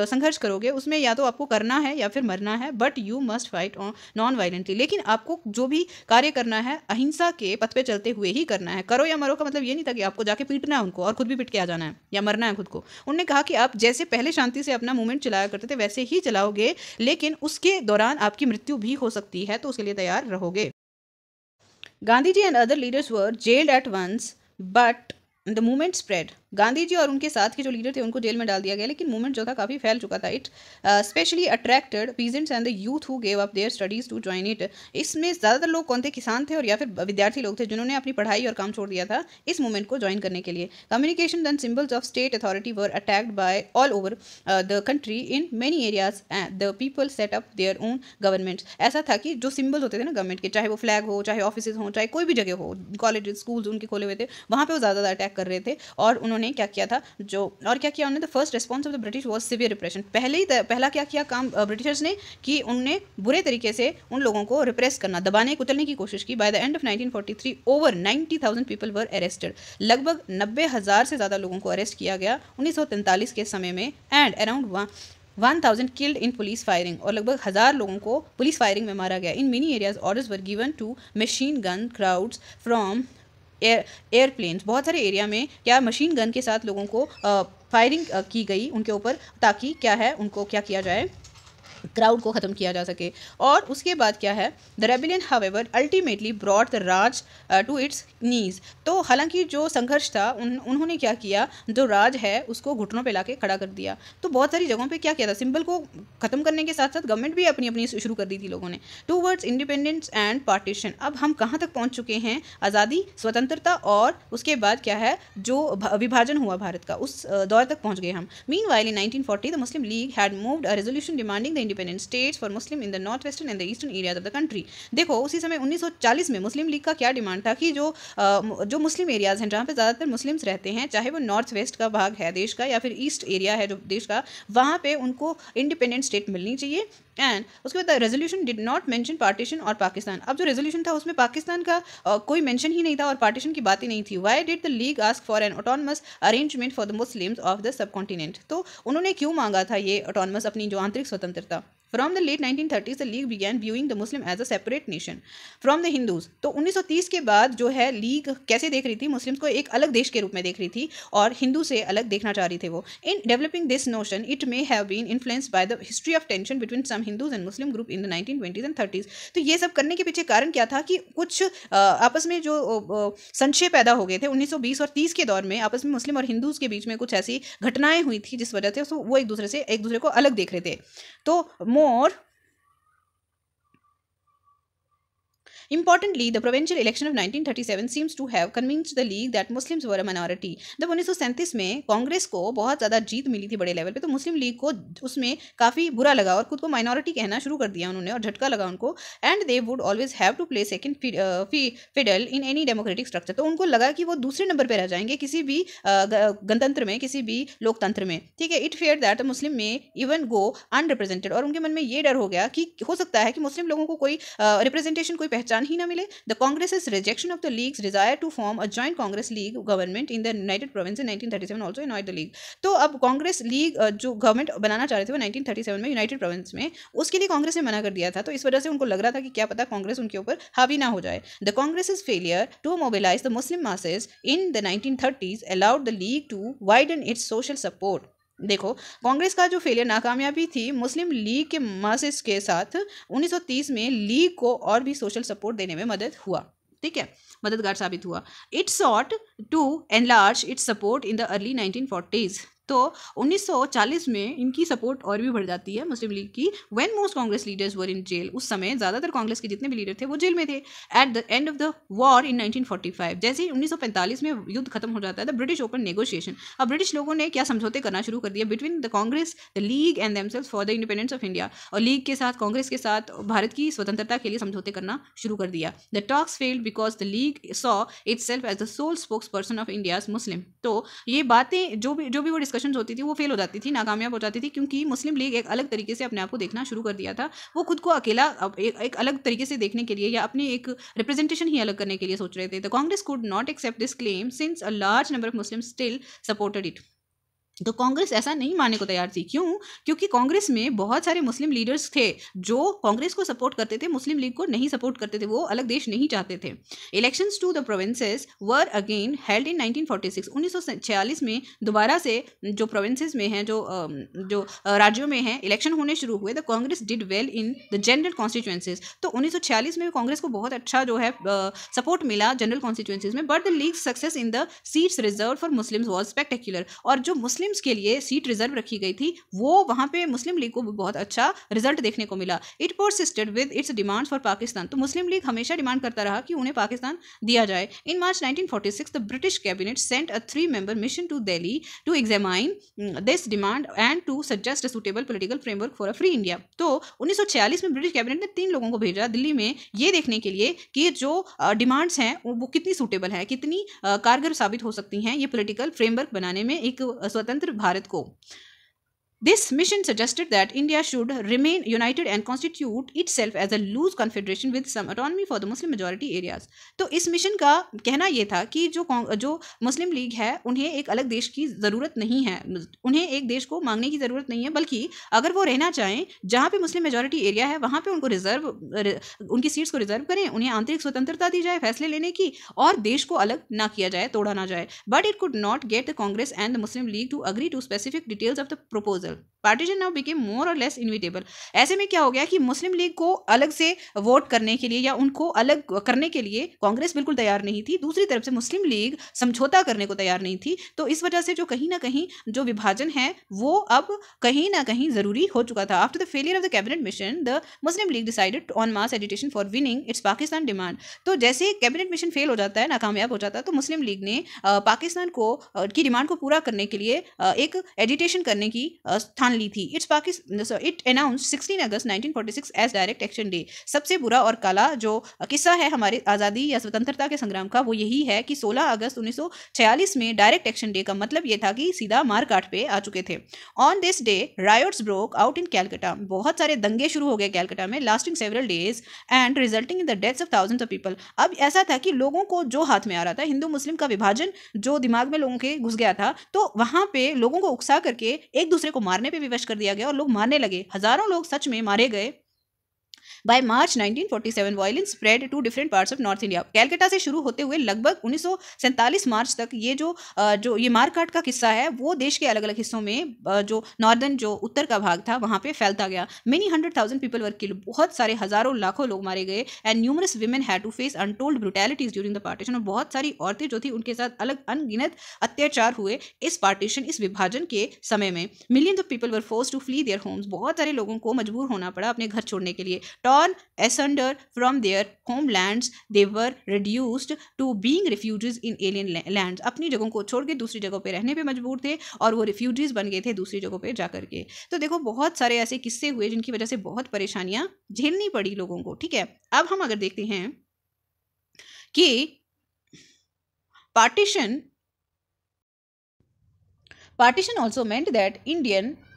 संघर्ष करोगे उसमें या तो आपको करना है या फिर मरना है, but you must fight non violently. लेकिन आपको जो भी कार्य करना है अहिंसा के पथ पे चलते हुए ही करना है। करो या मरो का मतलब ये नहीं था कि आपको जाके पीटना है उनको और खुद भी पिट के आ जाना है या मरना है खुद को। उन्होंने कहा कि आप जैसे पहले शांति से अपना मूवमेंट चलाया करते थे वैसे ही चलाओगे, लेकिन उसके दौरान आपकी मृत्यु भी हो सकती है, तो उसके लिए तैयार रहोगे। Gandhi ji and other leaders were jailed at once but the movement spread. Gandhi ji और उनके साथ के जो लीडर थे उनको जेल में डाल दिया गया, लेकिन मूवमेंट जो था काफ़ी फैल चुका था। It especially attracted peasants and the youth who gave up their studies to join it. इसमें ज़्यादातर लोग कौन थे, किसान थे और या फिर विद्यार्थी लोग थे जिन्होंने अपनी पढ़ाई और काम छोड़ दिया था इस मूवमेंट को ज्वाइन करने के लिए। Communication and symbols of state authority were attacked by all over the country in many areas and the people set up their own governments. ऐसा था कि जो सिम्बल्स होते थे ना गवर्नमेंट के, चाहे वो फ्लैग हो, चाहे ऑफिस हो, चाहे कोई भी जगह हो, कॉलेज स्कूल्स उनके खोले हुए थे, वहाँ पे वो ज़्यादा अटैक कर रहे थे। और उन्होंने क्या किया था, क्या किया उन्होंने, the first response of the British was severe repression. पहला क्या किया काम ब्रिटिशर्स ने कि उन्होंने बुरे तरीके से उन लोगों को रिप्रेस करना, दबाने कुचलने की कोशिश की। By the end of 1943 over 90,000 people were arrested. लगभग 90,000 से ज़्यादा लोगों को अरेस्ट किया गया 1943 के समय में। And around 1,000 killed in police firing, और लगभग 1,000 लोगों को पुलिस फायरिंग में मारा गया। In many areas orders were given to machine gun crowds from aeroplanes. बहुत सारे एरिया में क्या मशीन गन के साथ लोगों को फायरिंग की गई उनके ऊपर, ताकि क्या है उनको क्या किया जाए, क्राउड को ख़त्म किया जा सके। और उसके बाद क्या है, the rebellion however ultimately brought the Raj to its knees. तो हालांकि जो संघर्ष था उन्होंने क्या किया, जो राज है उसको घुटनों पे लाके खड़ा कर दिया। तो बहुत सारी जगहों पे क्या किया था, सिंबल को ख़त्म करने के साथ साथ गवर्नमेंट भी अपनी अपनी शुरू कर दी थी लोगों ने। टूवर्ड्स इंडिपेंडेंस एंड पार्टीशन, अब हम कहाँ तक पहुँच चुके हैं, आज़ादी, स्वतंत्रता और उसके बाद क्या है जो विभाजन हुआ भारत का, उस दौर तक पहुँच गए हम। Meanwhile in 1940 the Muslim league had moved a resolution demanding the independent states for Muslim in the north western and the eastern areas of the country. देखो उसी समय 1940 में मुस्लिम लीग का क्या डिमांड था कि जो मुस्लिम एरियाज हैं जहाँ पे ज़्यादातर मुस्लिम्स रहते हैं, चाहे वो नॉर्थ वेस्ट का भाग है देश का या फिर ईस्ट एरिया है जो देश का, वहाँ पे उनको इंडिपेंडेंट स्टेट मिलनी चाहिए। एंड उसके बाद resolution did not mention partition और पाकिस्तान। अब जो रेजोल्यूशन था उसमें पाकिस्तान का कोई मेंशन ही नहीं था और पार्टीशन की बात ही नहीं थी। Why did the League ask for an autonomous arrangement for the Muslims of the subcontinent. तो उन्होंने क्यों मांगा था ये ऑटोनमस, अपनी जो आंतरिक स्वतंत्रता। From the late 1930s, the League began viewing the Muslim as a separate nation from the Hindus। तो 1930 के बाद जो है लीग कैसे देख रही थी, मुस्लिम्स को एक अलग देश के रूप में देख रही थी और हिंदू से अलग देखना चाह रही थे वो। In developing this notion, it may have been influenced by the history of tension between some Hindus and Muslim group in the 1920s and 30s। तो ये सब करने के पीछे कारण क्या था कि कुछ आपस में जो संशय पैदा हो गए थे 1920 और 30 के दौर में, आपस में मुस्लिम और हिंदूज के बीच में कुछ ऐसी घटनाएं हुई थी जिस वजह से वो एक दूसरे को अलग देख रहे थे। तो more importantly, the provincial election of 1937 seems to have convinced the league that Muslims were a minority। जब 1937 में कांग्रेस को बहुत ज़्यादा जीत मिली थी बड़े लेवल पे, तो मुस्लिम लीग को उसमें काफ़ी बुरा लगा और खुद को माइनॉरिटी कहना शुरू कर दिया उन्होंने और झटका लगा उनको। And they would always have to play second fiddle in any democratic structure. तो उनको लगा कि वो दूसरे नंबर पर रह जाएंगे किसी भी गणतंत्र में, किसी भी लोकतंत्र में, ठीक है। इट फेयर दैट मुस्लिम में इवन गो अनरिप्रेजेंटेड। और उनके मन में ये डर हो गया कि हो सकता है कि मुस्लिम लोगों को कोई रिप्रेजेंटेशन, कोई पहचान ही ना मिले। The Congress rejection of the League's desire to form a joint Congress League government in the United Provinces in 1937 also annoyed the League. तो अब कांग्रेस लीग जो गवर्नमेंट बनाना चाह रहे थे वो 1937 में यूनाइटेड प्रोविंस में, उसके लिए कांग्रेस ने मना कर दिया था। तो इस वजह से उनको लग रहा था कि क्या पता कांग्रेस उनके ऊपर हावी ना हो जाए। The Congress failure to mobilise the Muslim masses in the 1930s allowed the League to widen its social support. देखो कांग्रेस का जो फेलियर, नाकामयाबी थी मुस्लिम लीग के मासेस के साथ 1930 में लीग को और भी सोशल सपोर्ट देने में मदद हुआ, ठीक है, मददगार साबित हुआ। It sought to enlarge its support in the early 1940s। तो 1940 में इनकी सपोर्ट और भी बढ़ जाती है मुस्लिम लीग की। When most Congress leaders were in jail, उस समय ज़्यादातर कांग्रेस के जितने भी लीडर थे वो जेल में थे। Eight the end of the war in 1945, जैसे ही 1945 में युद्ध खत्म हो जाता है, द ब्रिटिश ओपन नेगोशिएशन। अब ब्रिटिश लोगों ने क्या समझौते करना शुरू कर दिया between the Congress, the league and themselves for the independence of India. और लीग के साथ, कांग्रेस के साथ भारत की स्वतंत्रता के लिए समझौते करना शुरू कर दिया। The talks failed because the League saw itself as the sole spokes person of India's Muslim. तो ये बातें जो भी वो डिस्कशंस होती थी वो फेल हो जाती थी, नाकामयाब हो जाती थी, क्योंकि मुस्लिम लीग एक अलग तरीके से अपने आप को देखना शुरू कर दिया था। वो खुद को अकेला एक अलग तरीके से देखने के लिए या अपने एक रिप्रेजेंटेशन ही अलग करने के लिए सोच रहे थे। The Congress could not accept this claim since a large number of Muslims still supported it. तो कांग्रेस ऐसा नहीं मानने को तैयार थी। क्यों? क्योंकि कांग्रेस में बहुत सारे मुस्लिम लीडर्स थे जो कांग्रेस को सपोर्ट करते थे, मुस्लिम लीग को नहीं सपोर्ट करते थे, वो अलग देश नहीं चाहते थे। Elections to the provinces were again held in 1946। 1946 में दोबारा से जो प्रोविंसेस में हैं, जो राज्यों में हैं, इलेक्शन होने शुरू हुए। The Congress did well in the general constituencies. तो 1946 में कांग्रेस को बहुत अच्छा जो है सपोर्ट मिला जनरल कॉन्स्टिट्यूएंसीज में। But the league success in the seats reserve for Muslims was spectacular. और जो मुस्लिम्स के लिए सीट रिजर्व रखी गई थी वो वहां पे मुस्लिम लीग को बहुत अच्छा रिजल्ट देखने को मिला। It persisted with its demands for Pakistan. तो मुस्लिम लीग हमेशा डिमांड करता रहा कि उन्हें पाकिस्तान दिया जाए। In March 1946 the British cabinet sent a 3-member mission to Delhi to examine this demand and to suggest a suitable political framework for a free India. तो 1946 में ब्रिटिश कैबिनेट ने 3 लोगों को भेजा दिल्ली में ये देखने के लिए कि जो डिमांड्स हैं वो कितनी सूटेबल है, कितनी कारगर साबित हो सकती हैं ये पॉलिटिकल फ्रेमवर्क बनाने में एक स्वतंत्र भारत को। This mission suggested that India should remain united and constitute itself as a loose confederation with some autonomy for the Muslim majority areas। तो इस मिशन का कहना यह था कि जो मुस्लिम लीग है उन्हें एक अलग देश की ज़रूरत नहीं है, उन्हें एक देश को मांगने की ज़रूरत नहीं है, बल्कि अगर वो रहना चाहें जहाँ पे मुस्लिम मेजॉरिटी एरिया है वहाँ पे उनको उनकी सीट्स को रिजर्व करें, उन्हें आंतरिक स्वतंत्रता दी जाए फैसले लेने की, और देश को अलग ना किया जाए, तोड़ा ना जाए। But it could not get the Congress and the Muslim League to agree to specific details of the proposal. Irrevocable. Partition now became more और लेस इनविटेबल। ऐसे में क्या हो गया कि मुस्लिम लीग को अलग से वोट करने के लिए या उनको अलग करने के लिए कांग्रेस बिल्कुल तैयार नहीं थी, दूसरी तरफ से मुस्लिम लीग समझौता करने को तैयार नहीं थी। तो इस वजह से जो कहीं ना कहीं जो विभाजन है वो अब कहीं ना कहीं ज़रूरी हो चुका था। After the failure of the cabinet mission, the Muslim league decided on mass agitation for winning it's Pakistan demand. तो जैसे कैबिनेट मिशन फेल हो जाता है, नाकामयाब हो जाता है, तो मुस्लिम लीग ने पाकिस्तान को की डिमांड को पूरा करने के लिए एक एजिटेशन करने की ठान ली थी। It announce 16 August 1946 as direct action day. सबसे बुरा और काला जो किस्सा है हमारे आज़ादी या स्वतंत्रता के संग्राम का वो यही है कि 16 अगस्त 1946 में डायरेक्ट एक्शन डे का मतलब ये था कि सीधा मार काट पे आ चुके थे। On this day riots broke out in Calcutta. बहुत सारे दंगे शुरू हो गए कैलकाटा में, lasting several days and resulting in the deaths of thousands of people. अब ऐसा था कि लोगों को जो हाथ में आ रहा था, हिंदू मुस्लिम का विभाजन जो दिमाग में लोगों के घुस गया था, तो वहां पे लोगों को उकसा करके एक दूसरे को मारने पे विवश कर दिया गया और लोग मारने लगे। हजारों लोग सच में मारे गए। By March 1947, violence spread to different parts of North India. Calcutta से शुरू होते हुए लगभग 1947 मार्च तक ये जो ये मारकाट का किस्सा है वो देश के अलग अलग हिस्सों में जो नॉर्दर्न जो उत्तर का भाग था वहाँ पे फैलता गया। Many 100,000 people were killed. बहुत सारे हजारों लाखों लोग मारे गए। And numerous women had to face untold brutalities during the partition. और बहुत सारी औरतें जो थी उनके साथ अलग अनगिनत अत्याचार हुए इस पार्टीशन, इस विभाजन के समय में। Millions of people were forced to flee their homes. बहुत सारे लोगों को मजबूर होना पड़ा अपने घर छोड़ने के लिए। Torn asunder from their homelands, they were reduced to being refugees in alien lands. अपनी जगहों को छोड़ के दूसरी जगहों पे रहने पे मजबूर थे और वो रिफ्यूजीज बन गए थे दूसरी जगहों पे जाकर के। तो देखो बहुत सारे ऐसे किस्से हुए जिनकी वजह से बहुत परेशानियां झेलनी पड़ी लोगों को। ठीक है, अब हम अगर देखते हैं कि partition also meant that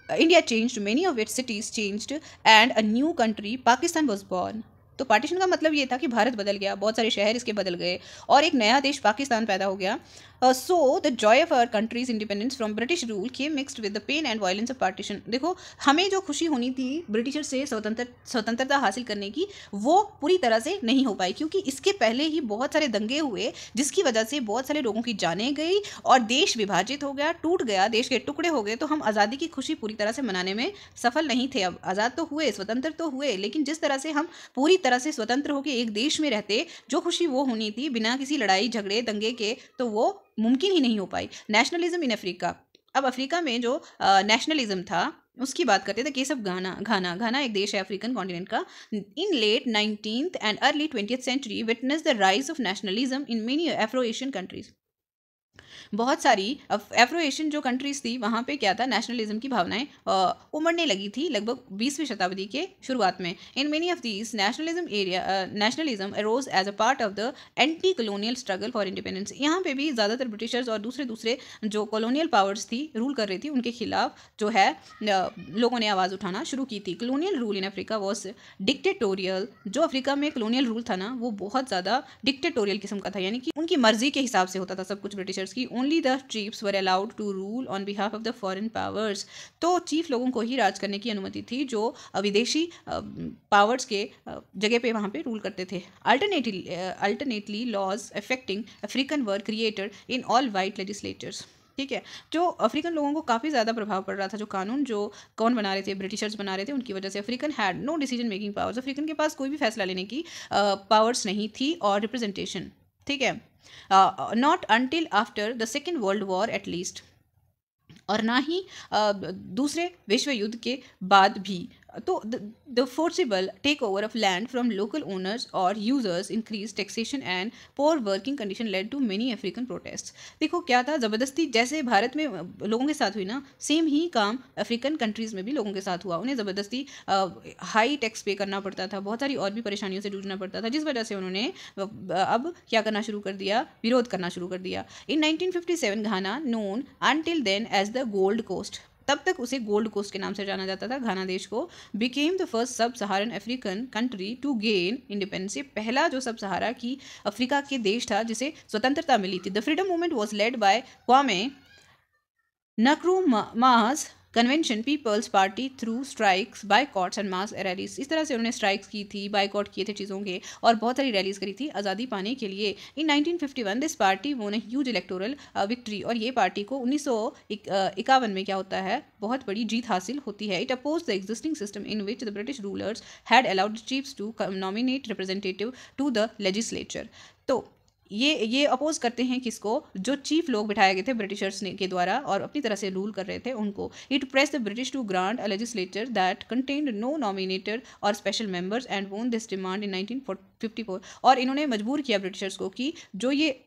India changed, many of its cities changed, and a new country, Pakistan, was born. तो पार्टीशन का मतलब ये था कि भारत बदल गया, बहुत सारे शहर इसके बदल गए और एक नया देश पाकिस्तान पैदा हो गया। So the joy of our country's independence from British rule came mixed with the pain and violence of partition. देखो हमें जो खुशी होनी थी ब्रिटिशर से स्वतंत्रता हासिल करने की, वो पूरी तरह से नहीं हो पाई क्योंकि इसके पहले ही बहुत सारे दंगे हुए जिसकी वजह से बहुत सारे लोगों की जानें गई और देश विभाजित हो गया, टूट गया, देश के टुकड़े हो गए। तो हम आज़ादी की खुशी पूरी तरह से मनाने में सफल नहीं थे। अब आज़ाद तो हुए, स्वतंत्र तो हुए, लेकिन जिस तरह से हम पूरी तरह से स्वतंत्र होकर एक देश में रहते, जो खुशी वो होनी थी बिना किसी लड़ाई झगड़े दंगे के, तो वो मुमकिन ही नहीं हो पाई। Nationalism in Africa. अब अफ्रीका में जो नेशनलिज्म था उसकी बात करते थे। केस ऑफ घाना एक देश है अफ्रीकन कॉन्टिनेंट का। In late 19th and early 20th century witness the rise of nationalism in many Afro Asian countries. बहुत सारी एफ्रो एशियन जो कंट्रीज थी वहाँ पे क्या था, नेशनलिज्म की भावनाएं उमड़ने लगी थी लगभग 20वीं शताब्दी के शुरुआत में। In many of these nationalism arose as a part of the anti colonial struggle for independence. यहाँ पे भी ज़्यादातर ब्रिटिशर्स और दूसरे जो कॉलोनियल पावर्स थी रूल कर रही थी उनके खिलाफ जो है लोगों ने आवाज़ उठाना शुरू की थी। Colonial rule in Africa was dictatorial. जो अफ्रीका में कॉलोनियल रूल था ना वो बहुत ज़्यादा डिक्टेटोरियल किस्म का था, यानी कि उनकी मर्जी के हिसाब से होता था सब कुछ ब्रिटिशर्स की। Only the chiefs were allowed to rule on behalf of the foreign powers. तो चीफ लोगों को ही राज करने की अनुमति थी जो विदेशी पावर्स के जगह पे वहाँ पे रूल करते थे। Alternately laws affecting African were created in all white legislatures. ठीक है, जो अफ्रीकन लोगों को काफ़ी ज़्यादा प्रभाव पड़ रहा था। जो कानून जो कौन बना रहे थे, ब्रिटिशर्स बना रहे थे, उनकी वजह से African had no decision making powers. African के पास कोई भी फैसला लेने की पावर्स नहीं थी और रिप्रेजेंटेशन। ठीक है, not until after the Second World war at least, और ना ही दूसरे विश्व युद्ध के बाद भी। तो the forcible take over of land from local owners और users, increase taxation and poor working condition led to many African protest. देखो क्या था, ज़बरदस्ती जैसे भारत में लोगों के साथ हुई ना, सेम ही काम अफ्रीकन कंट्रीज़ में भी लोगों के साथ हुआ। उन्हें ज़बरदस्ती हाई टैक्स पे करना पड़ता था, बहुत सारी और भी परेशानियों से जूझना पड़ता था, जिस वजह से उन्होंने अब क्या करना शुरू कर दिया, विरोध करना शुरू कर दिया। In 1957 Ghana, known until then as the Gold Coast, तब तक उसे गोल्ड कोस्ट के नाम से जाना जाता था, घाना देश को, became the first sub Saharan African country to gain independence. पहला जो सब सहारा की अफ्रीका के देश था जिसे स्वतंत्रता मिली थी। The freedom movement was led by Kwame Nkrumah's Convention People's Party through strikes boycotts and mass rallies. इस तरह से उन्होंने स्ट्राइक्स की थी, बायकॉट किए थे चीज़ों के, और बहुत सारी रैलीज करी थी आज़ादी पाने के लिए। इन 1951 दिस पार्टी वोन ए ह्यूज इलेक्टोरल विक्ट्री, और ये पार्टी को 1951 में क्या होता है, बहुत बड़ी जीत हासिल होती है। It oppose the existing system in which the British rulers had allowed chiefs to nominate representative to the legislature. तो ये अपोज करते हैं किसको, जो चीफ लोग बिठाए गए थे ब्रिटिशर्स ने के द्वारा और अपनी तरह से रूल कर रहे थे उनको। It press the British to grant a legislature that contained no nominated और special members and won this demand in 1954। और इन्होंने मजबूर किया ब्रिटिशर्स को कि जो ये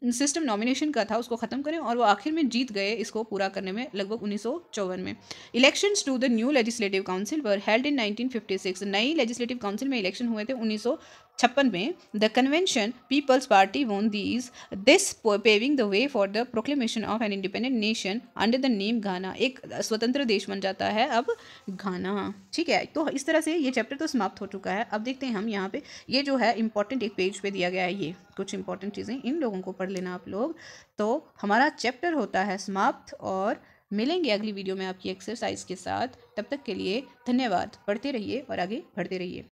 सिस्टम नॉमिनेशन का था उसको ख़त्म करें, और वो आखिर में जीत गए इसको पूरा करने में लगभग 1954 में। Elections to the new legislative council were held in 1956। नई लेजिस्लेटिव काउंसिल में इलेक्शन हुए थे 1956 में। The Convention People's Party won this paving the way for the proclamation of an independent nation under the name Ghana. एक स्वतंत्र देश बन जाता है अब घाना। ठीक है, तो इस तरह से ये चैप्टर तो समाप्त हो चुका है। अब देखते हैं हम यहाँ पे, ये जो है इंपॉर्टेंट एक पेज पे दिया गया है, ये कुछ इंपॉर्टेंट चीज़ें इन लोगों को पढ़ लेना आप लोग। तो हमारा चैप्टर होता है समाप्त, और मिलेंगे अगली वीडियो में आपकी एक्सरसाइज के साथ। तब तक के लिए धन्यवाद। पढ़ते रहिए और आगे बढ़ते रहिए।